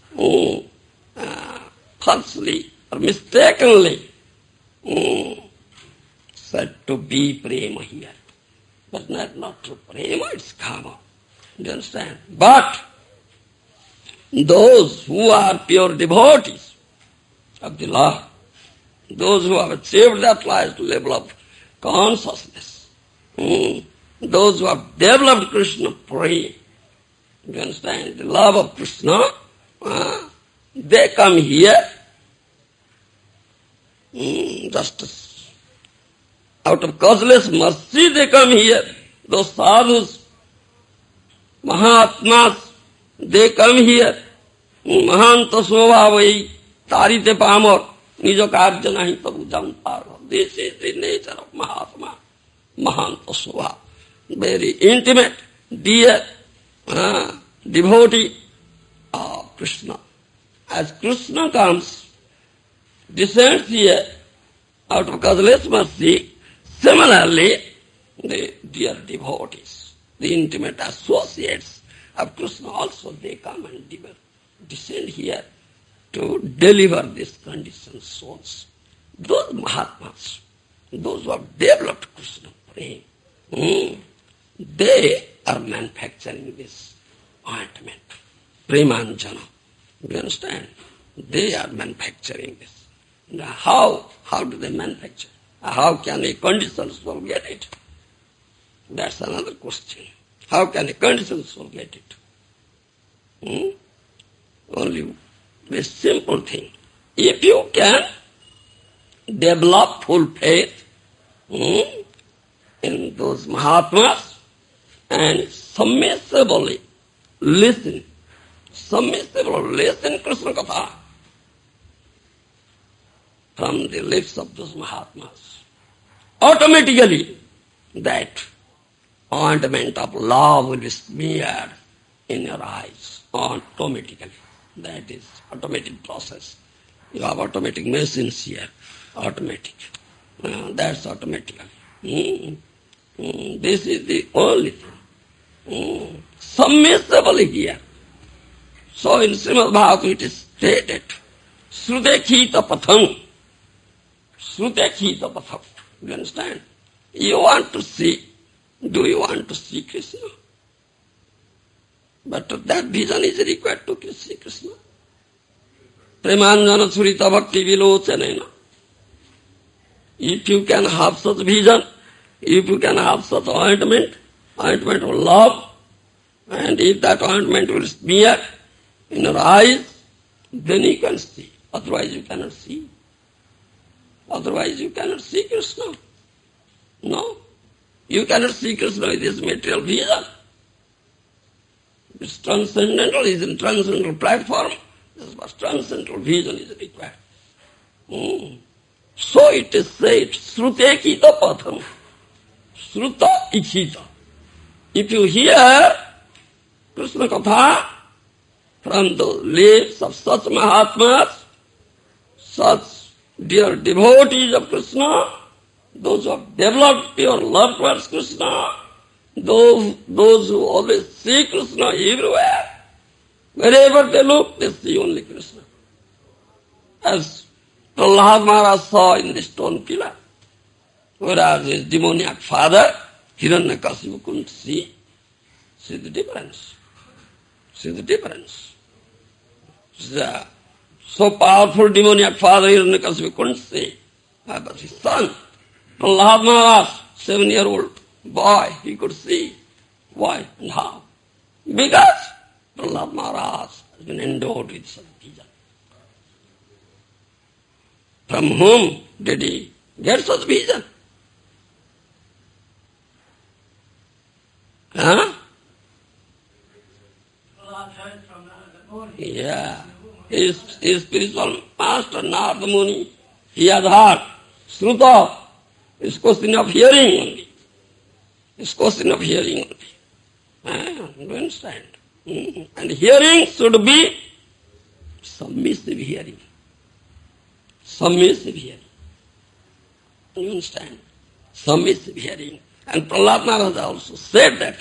falsely or mistakenly said to be prema here. But not true. Prema, it's kama. You understand? But those who are pure devotees of the Lord, those who have achieved that highest level of consciousness, those who have developed Krishna prema, you understand, the love of Krishna, they come here just out of causeless mercy they come here. Those sadhus, Mahatmas, they come here. Mahanta svabhavai tarite pamar nijo karya nahi tabu jantar. This is the nature of Mahatma. Mahanta svabha. Very intimate, dear devotee of Krishna. As Krishna comes, descends here out of causeless mercy, similarly, the dear devotees, the intimate associates of Krishna also, they come and descend here to deliver these conditioned souls. Those Mahatmas, those who have developed Krishna prema, they are manufacturing this ointment, Premanjana. You understand? They are manufacturing this. Now how do they manufacture? How can a conditioned soul get it? That's another question. How can a conditioned soul get it? Only a simple thing. If you can develop full faith in those Mahatmas and submissively listen Krishna Katha from the lips of those Mahatmas, automatically that ointment of love will be smeared in your eyes, automatically. That is automatic process. You have automatic machines here, automatic. That's automatically. This is the only thing. Submissively here. So in Srimad Bhagavatam it is stated, Srudekhita patham. Srudekhita patham. You understand? You want to see Do you want to see Krishna? But that vision is required to see Krishna. Premanjana surita bhakti vilochanena. If you can have such vision, if you can have such ointment of love, and if that ointment will smear in your eyes, then you can see. Otherwise you cannot see. Otherwise you cannot see Krishna. No. You cannot see Krishna with this material vision. It's transcendental, is in transcendental platform. This was transcendental vision is required. So it is said, Srute kita patham. Sruta ichita. If you hear Krishna Katha from the lips of such Mahatmas, such dear devotees of Krishna, those who have developed pure love towards Krishna, those who always see Krishna everywhere, wherever they look, they see only Krishna. As Prahlad Maharaj saw in the stone pillar, whereas his demoniac father, Hiranyakasipu, couldn't see. See the difference. See the difference. So powerful demoniac father, Hiranyakasipu, couldn't see. But his son, Prahlad Maharaj, 7-year-old boy, he could see. Why and how? Because Prahlad Maharaj has been endowed with such vision. From whom did he get such vision? Huh? Yeah. His spiritual master, Narada Muni, he has heard. Sruta is question of hearing only. It's question of hearing only. You understand? And hearing should be submissive hearing. Submissive hearing. You understand? Submissive hearing. And Prahlad Maharaj also said that.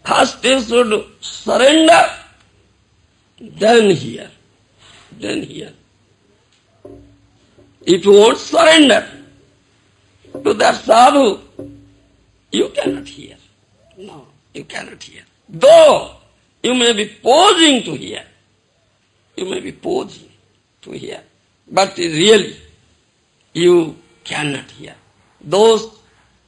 First you should surrender, then hear. Then hear. If you won't surrender to that sadhu, you cannot hear. No, you cannot hear. Though you may be posing to hear. You may be posing to hear. But really, you cannot hear. Those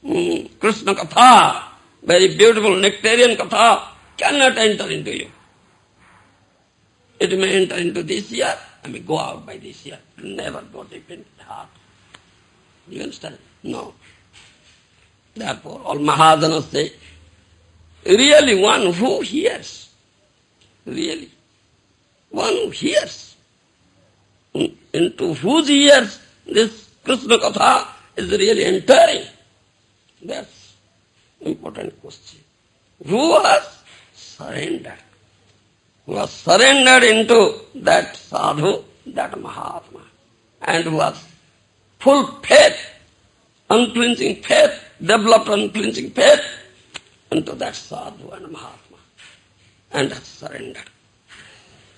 Krishna Katha, very beautiful nectarian Katha, cannot enter into you. It may enter into this ear, and may go out by this ear. It will never go deep into the heart. You understand? No. Therefore, all Mahajanas say, really one who hears, really, one who hears, into whose ears this Krishna Katha is really entering. That's important question. Who has surrendered? Who has surrendered into that sadhu, that Mahatma, and who has full faith, unflinching faith, developed unflinching faith into that sadhu and Mahatma, and has surrendered.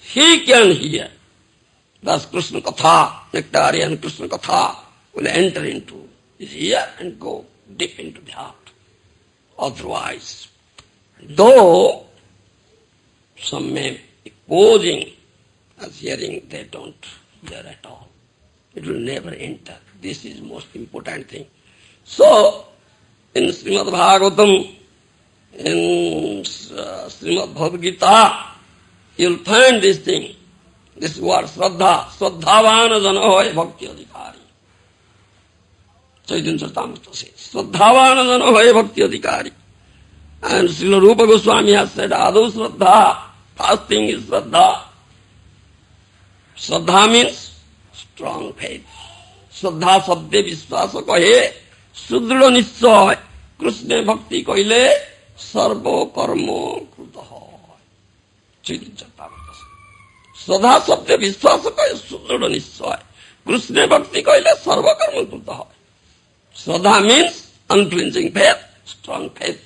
He can hear. Thus Krishna Katha, nectarian Krishna Katha, will enter into his ear and go deep into the heart. Otherwise, though some may be posing as hearing, they don't hear at all. It will never enter. This is most important thing. So, in Srimad Bhagavatam, in Srimad Bhagavad Gita, you'll find this thing, this word Shraddha, Shraddhavana jano bhakti adhikari. Chaitanya Charitamrita says, Shraddhavana jano bhakti adhikari. And Srila Rupa Goswami has said, Adu Shraddha, first thing is Shraddha. Shraddha means strong faith. Shraddha sabde vishwasa kahe, sudrida nischay, Krishna bhakti kaile, sarva karma kruta hai. Chaitanya Charitamrita says, Shraddha sabde vishwasa kahe, sudrida nischay, Krishna bhakti kaile, sarva karma kruta hai. Shraddha means unflinching faith, strong faith.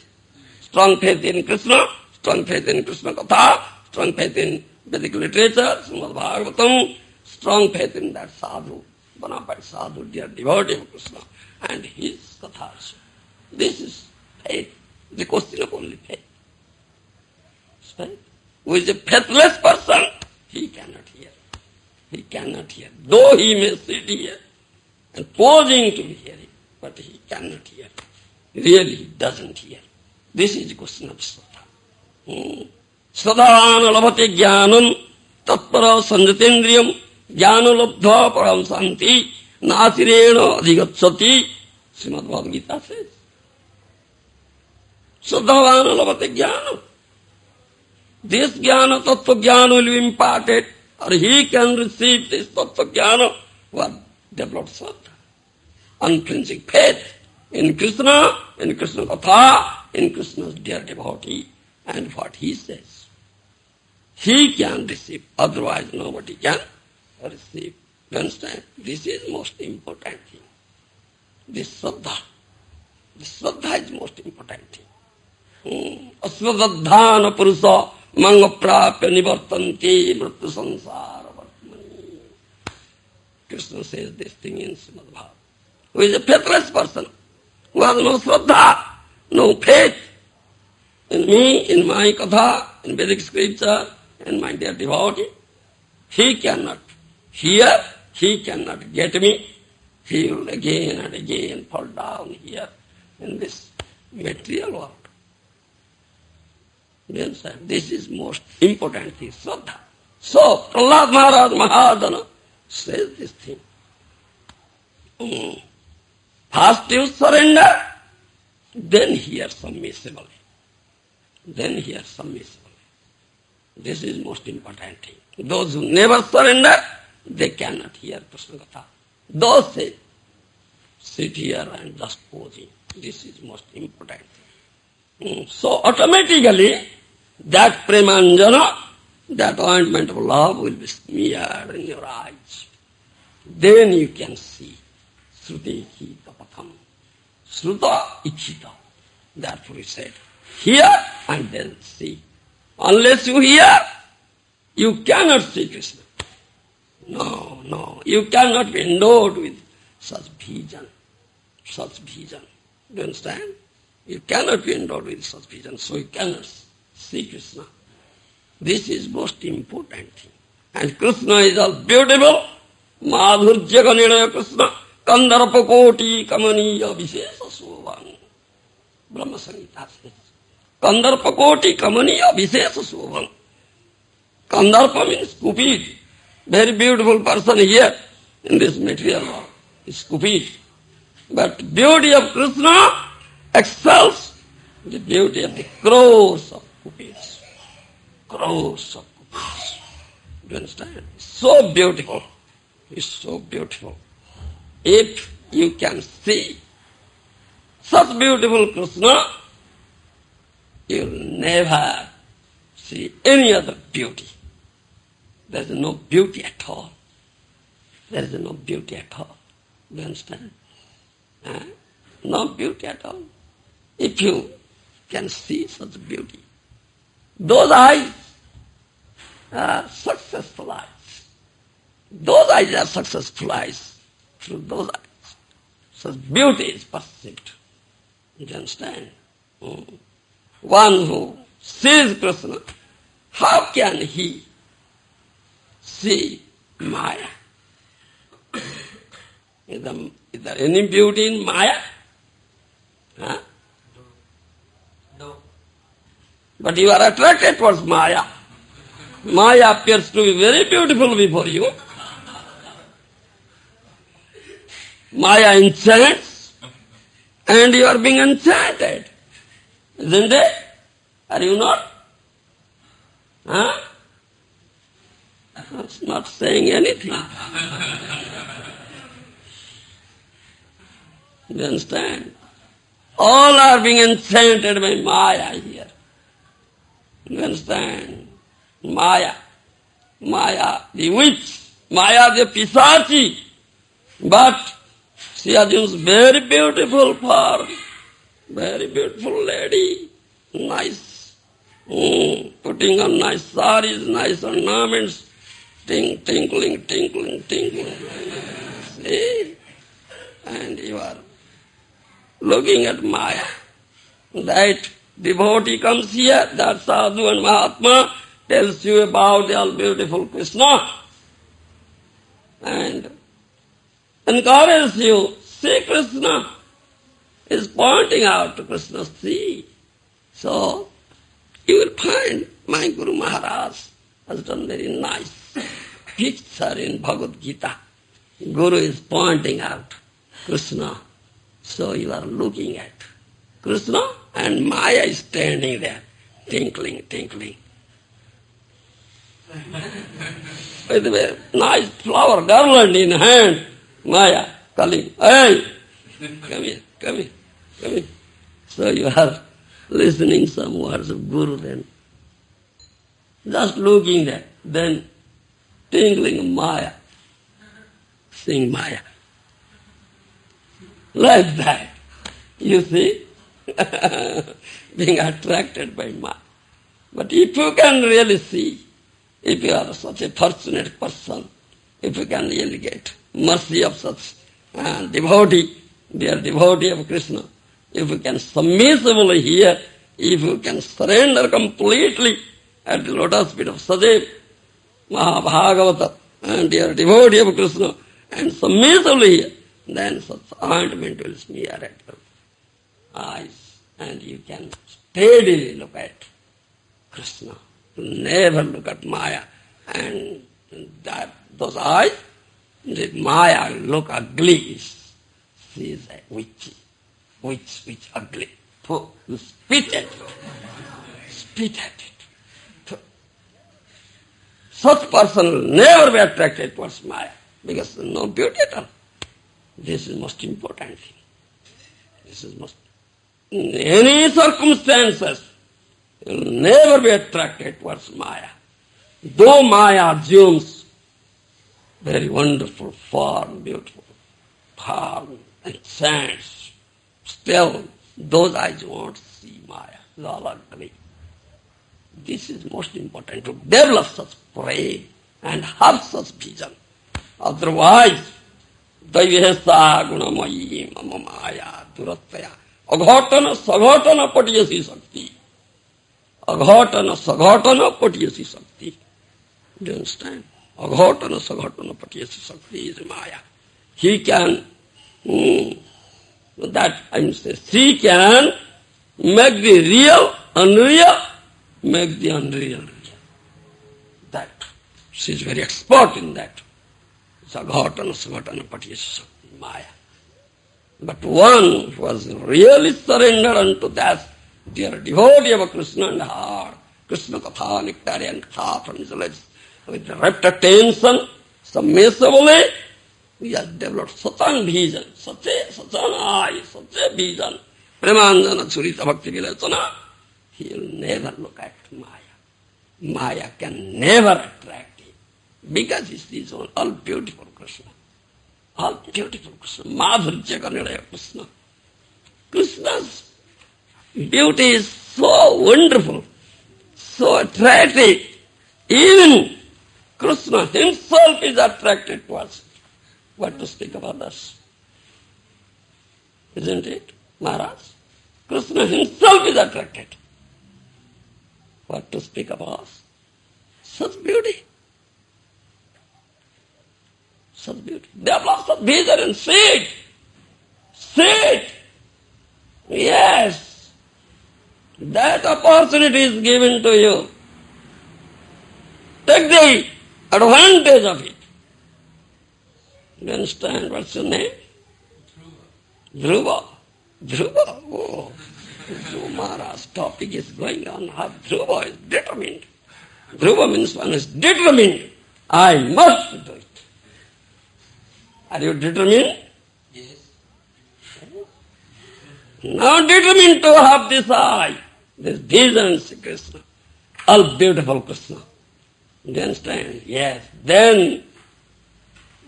Strong faith in Krishna, strong faith in Krishna Katha, strong faith in Vedic literature, Srimad Bhagavatam, strong faith in that sadhu, bona fide sadhu, dear devotee of Krishna. and his katha also. This is faith, the question of only faith. Right? Who is a faithless person, he cannot hear. He cannot hear. Though he may sit here and posing to be hearing, but he cannot hear. Really, he doesn't hear. This is the question of Shraddha. Shraddhāna labhate jnanam tatpara sanjatendriyam jnana labdha param santi nāsirena adhigacchati. Srimad Bhagavad Gita says. Shraddhāvāna labhate jnanam. This jnana, tattva jnana will be imparted, or he can receive this tattva jnana who have developed Shraddha. Unflinching faith in Krishna Katha, in Krishna's dear devotee, and what he says. He can receive, otherwise nobody can receive. You understand? This is most important thing. This Shraddha. This Shraddha is most important thing. Asvadadhana purusa manga prapya nivartanti mrityu sansara vartmani. Krishna says this thing in Srimad Bhagavatam. Who is a faithless person, who has no Shraddha, no faith in me, in my katha, in Vedic scripture, in my dear devotee, he cannot hear, he cannot get me. He will again and again fall down here in this material world. You understand? This is most important thing, Shraddha. So, Prahlad Maharaj Mahadana says this thing. First you surrender, then hear submissively. Then hear submissively. This is most important thing. Those who never surrender, they cannot hear Krishna Katha. Those say, sit here and just posing. This is most important thing. So automatically, that premanjana, that ointment of love will be smeared in your eyes. Then you can see. Sruti Hita Patham. Sruta Ichita. Therefore he said, hear and then see. Unless you hear, you cannot see Krishna. No. You cannot be endowed with such vision. Such vision. Do you understand? You cannot be endowed with such vision, so you cannot see Krishna. This is most important thing. And Krishna is all beautiful. Madhurya Ganiraya Krishna. Kandarpa Koti Kamaniya Vishesa Sovan. Brahma Samhita says. Kandarpa Koti Kamaniya Vishesa Sovan. Kandarpa means stupid. Very beautiful person here in this material world is stupid. But beauty of Krishna excels the beauty of the crores of cupids. Crores of cupids. Do you understand? So beautiful. It's so beautiful. If you can see such beautiful Krishna, you will never see any other beauty. There is no beauty at all. There is no beauty at all. Do you understand? No beauty at all. If you can see such beauty, those eyes are successful eyes. Those eyes are successful eyes. Through those eyes, such beauty is perceived. You understand? One who sees Krishna, how can he see Maya? Is there any beauty in Maya? No. But you are attracted towards Maya. Maya appears to be very beautiful before you. Maya enchants, and you are being enchanted. Isn't it? Are you not? That's not saying anything. You understand? All are being enchanted by Maya here. You understand? Maya. Maya, the witch. Maya, the Pisachi. But she assumes very beautiful form. Very beautiful lady. Nice. Putting on nice saris, nice ornaments. Tinkling. See? And you are looking at Maya. That devotee comes here, that sadhu and Mahatma tells you about the all-beautiful Krishna and encourages you. See, Krishna is pointing out to Krishna, see. So, you will find my Guru Maharaj has done very nice picture in Bhagavad Gita. Guru is pointing out Krishna. So you are looking at Krishna and Maya is standing there, tinkling, tinkling. With a nice flower garland in hand, Maya calling, hey, come here, come here, come here. So you are listening some words of Guru then. Just looking there, then tinkling Maya, sing Maya. Like that, you see, being attracted by Maya. But if you can really see, if you are such a fortunate person, if you can really get mercy of such devotee, dear devotee of Krishna, if you can submissively hear, if you can surrender completely at the lotus feet of Sadev, Mahabhagavata, and dear devotee of Krishna, and submissively hear, then such ointment will smear at your eyes, and you can steadily look at Krishna. Never look at Maya, and that those eyes, the Maya look ugly. She is a witchy, witch ugly. So you spit at it, spit at it. Such person will never be attracted towards Maya, because no beauty at all. This is most important thing. This is most. In any circumstances, you will never be attracted towards Maya. Though Maya assumes very wonderful form, beautiful form, and chants, still those eyes won't see Maya. It's all ugly. This is most important, to develop such pride and have such vision. Otherwise, Daivesa gunamayi mama maya durataya aghatana saghatana patiyasi sakti. Aghatana saghatana patiyasi sakti. Do you understand? Aghatana saghatana patiyasi sakti is Maya. He can, that I must say, she can make the real unreal, make the unreal real. That. She is very expert in that. Saghatana saghatana patiyasi sakti, Maya. But one who was really surrendered unto that, dear devotee of Krishna and heart, Krishna Katha, Nectarian Katha from his lips, with rapt attention, submissively, he has developed such an vision, such an eye, such a vision, Premanjana Churita Bhakti Vilachana, he will never look at Maya. Maya can never attract him, because he sees all beautiful Krishna. All beautiful Krishna, Madhurya Kanadaya Krishna. Krishna's beauty is so wonderful, so attractive. Even Krishna himself is attracted towards it. What to speak about us? Isn't it, Maharaj? Krishna himself is attracted. What to speak about us? Such beauty. Such beauty. Develop such vision and see it. See it. Yes. That opportunity is given to you. Take the advantage of it. You understand? What's your name? Dhruva. Dhruva. Oh. Dhruva Maharaj's topic is going on. How Dhruva is determined. Dhruva means one is determined. I must do it. Are you determined? Yes. Now determined to have this eye, this vision, Krishna. All beautiful Krishna. Do you understand? Yes. Then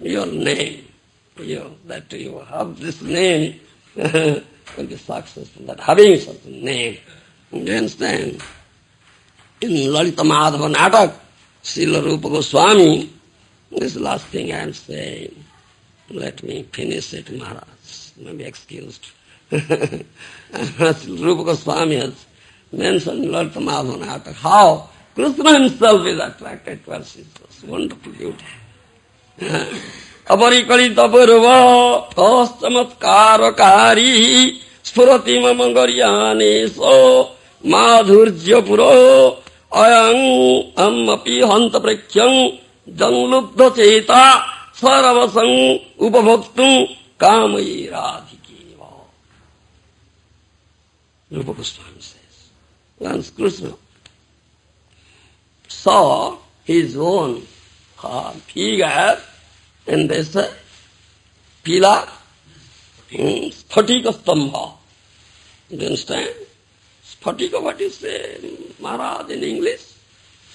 your name, that you have this name will be successful, that having such a name. Do you understand? In Lalita Madhava Natak, Srila Rupa Goswami, this last thing I am saying, let me finish it, Maharaj. May be excused. Rupa Goswami has mentioned Lord Madhavana, how Krishna himself is attracted towards his wonderful beauty. Aparikalit apurva chamatkara spurati mamangariane so madhurjya puro ayang ammapi hanta prakhyang janglubdha cheta saravasang upabhaktum kamayi radhikeva. Rupa Goswami says, once Krishna saw his own figure in this pillar, Sphatika Stambha. You understand? Sphatika, what you say, Maharaj, in English?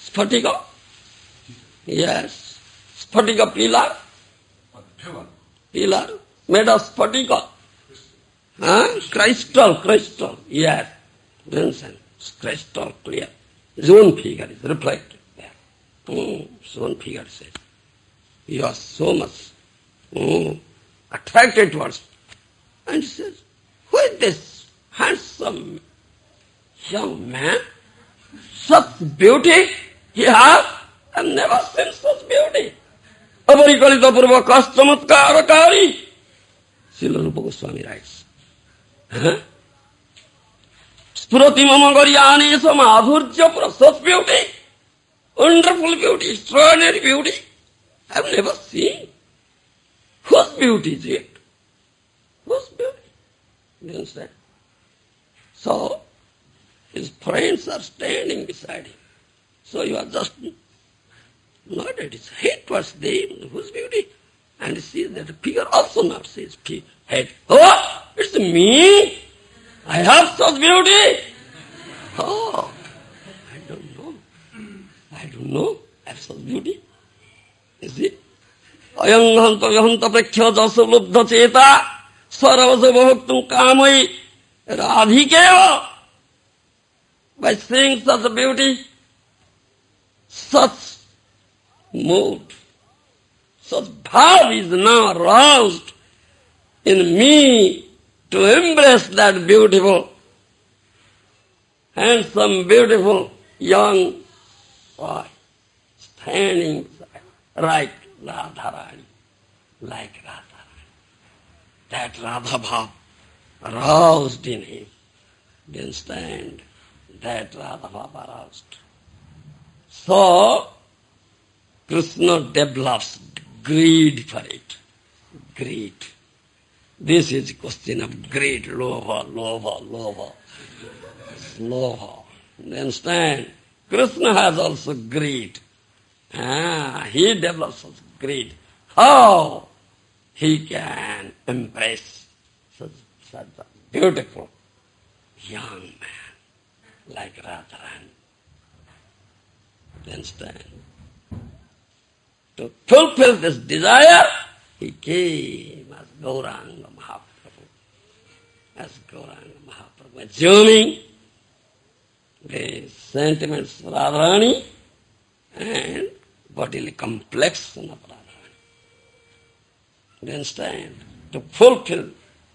Sphatika? Yes. Sphatika pillar? Pillar made of sphatika. Crystal, yes. You understand? Crystal clear. His own figure is reflected there. His own figure says, you are so much attracted towards. And he says, who is this handsome young man? Such beauty he has? I've never seen such beauty. Aparikalita purva kastamatkarakari. Srila Rupa Goswami writes. Spurati mamagaryane samadhurja pura. Such beauty, wonderful beauty, extraordinary beauty. I've never seen. Whose beauty is it? Whose beauty? You understand? So, his friends are standing beside him. So you are just nodded his head towards them, whose beauty? And he sees that the figure also nods his head. Oh, it's me! I have such beauty! Oh, I don't know. I have such beauty. You see? Ayang hanta prakhya jasa lubdha cheta saravasa bhaktum kamai radhikeva. By seeing such a beauty, such mood, such bhav is now aroused in me to embrace that beautiful, handsome, beautiful young boy standing right Radharani, like Radharani. That Radha bhav aroused in him. You understand? That Radha bhav aroused. So, Krishna develops greed for it. Greed. This is a question of greed. Lobha. You understand? Krishna has also greed. He develops also greed. How he can embrace such a beautiful young man like Radharani. You understand? To fulfill this desire, he came as Gauranga Mahaprabhu, assuming the sentiments of Radharani and bodily complexion of Radharani. You understand? To fulfill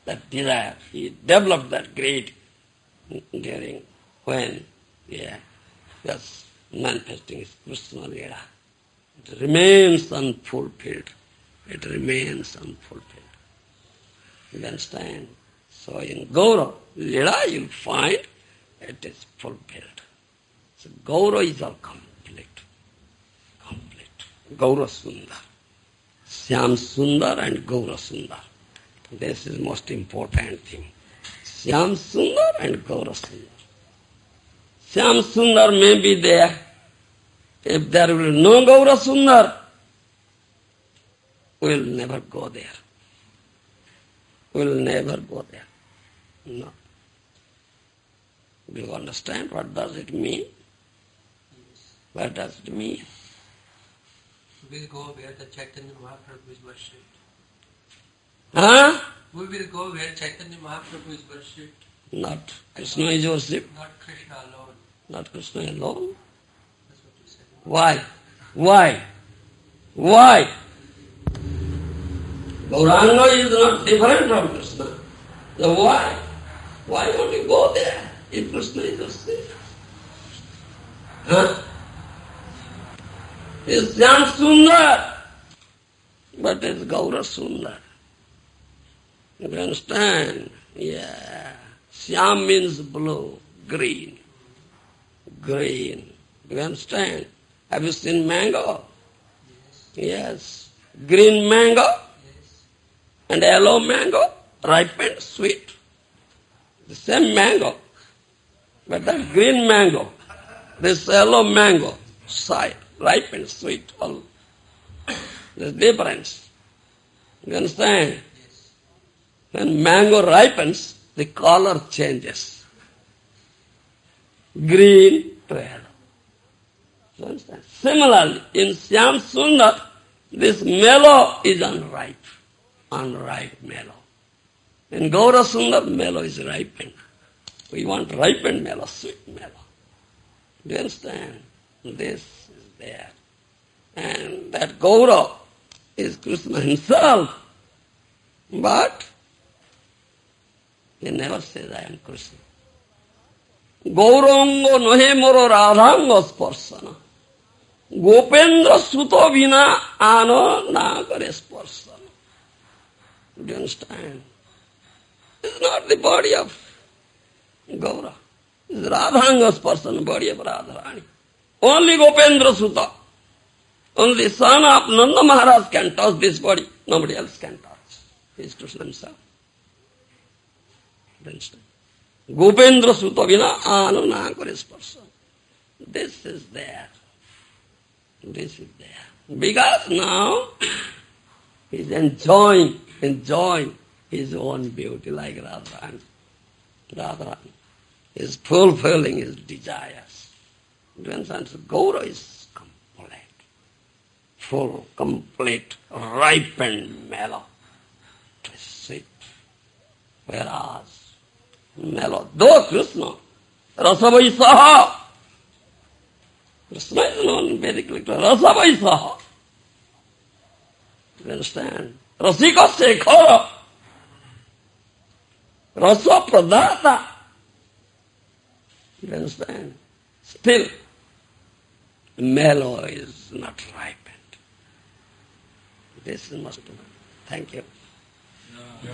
that desire, he developed that greed during when he was manifesting his Krishna Leela. It remains unfulfilled. You understand? So in Gaura Leela you'll find it is fulfilled. So Gaura is all complete. Gaura Sundar. Syam Sundar and Gaura Sundar. This is most important thing. Syam Sundar and Gaura Sundar. Syam Sundar may be there. If there will be no Gaura Sundar, we will never go there. No. Do you understand what does it mean? What does it mean? We will go where the Chaitanya Mahaprabhu is worshipped. We will go where Chaitanya Mahaprabhu is worshipped. Not Krishna is worshipped. Not Krishna alone. Not Krishna alone. That's what you said. Why? Gauranga is not different from Krishna. So why? Why won't you go there if Krishna is just there? Huh? It's Jam Sundar, but it's Gaura Sundar. You understand? Yeah. Syam means blue, green. Green. Do you understand? Have you seen mango? Yes. Green mango and yellow mango, ripened, sweet. The same mango. But that green mango, this yellow mango, side, ripened, sweet, all. There's difference. You understand? When mango ripens, the color changes. Green to yellow. You understand? Similarly, in Syam Sundar, this mellow is unripe mellow. In Gaura Sundar, mellow is ripened. We want ripened mellow, sweet mellow. Do you understand? This is there. And that Gaura is Krishna himself. But he never says, I am Krishna. Gaurango nohe moro radhango sparsana. Gopendra suto vina ano na kare sparsana. Do you understand? It's not the body of Gaura. It's Radhanga's person, body of Radharani. Only Gopendra Sutta, only son of Nanda Maharaj can touch this body. Nobody else can touch. He is Krishna himself. Do you understand? Gopendra Sutta vina ano na kare sparsana. This is there. This is there. Because now he is enjoying his own beauty like Radharani. Radharani is fulfilling his desires. Do you understand? So Gaura is complete, full, complete, ripened mellow. It is sweet. Whereas mellow, though Krishna, Rasavaisaha, Krishna is known in Vedic literature, Rasavaisaha. Do you understand? Rasika Shekhara, Rasa Pradata. You understand? Still, mellow is not ripened. This must be. Thank you. Yeah.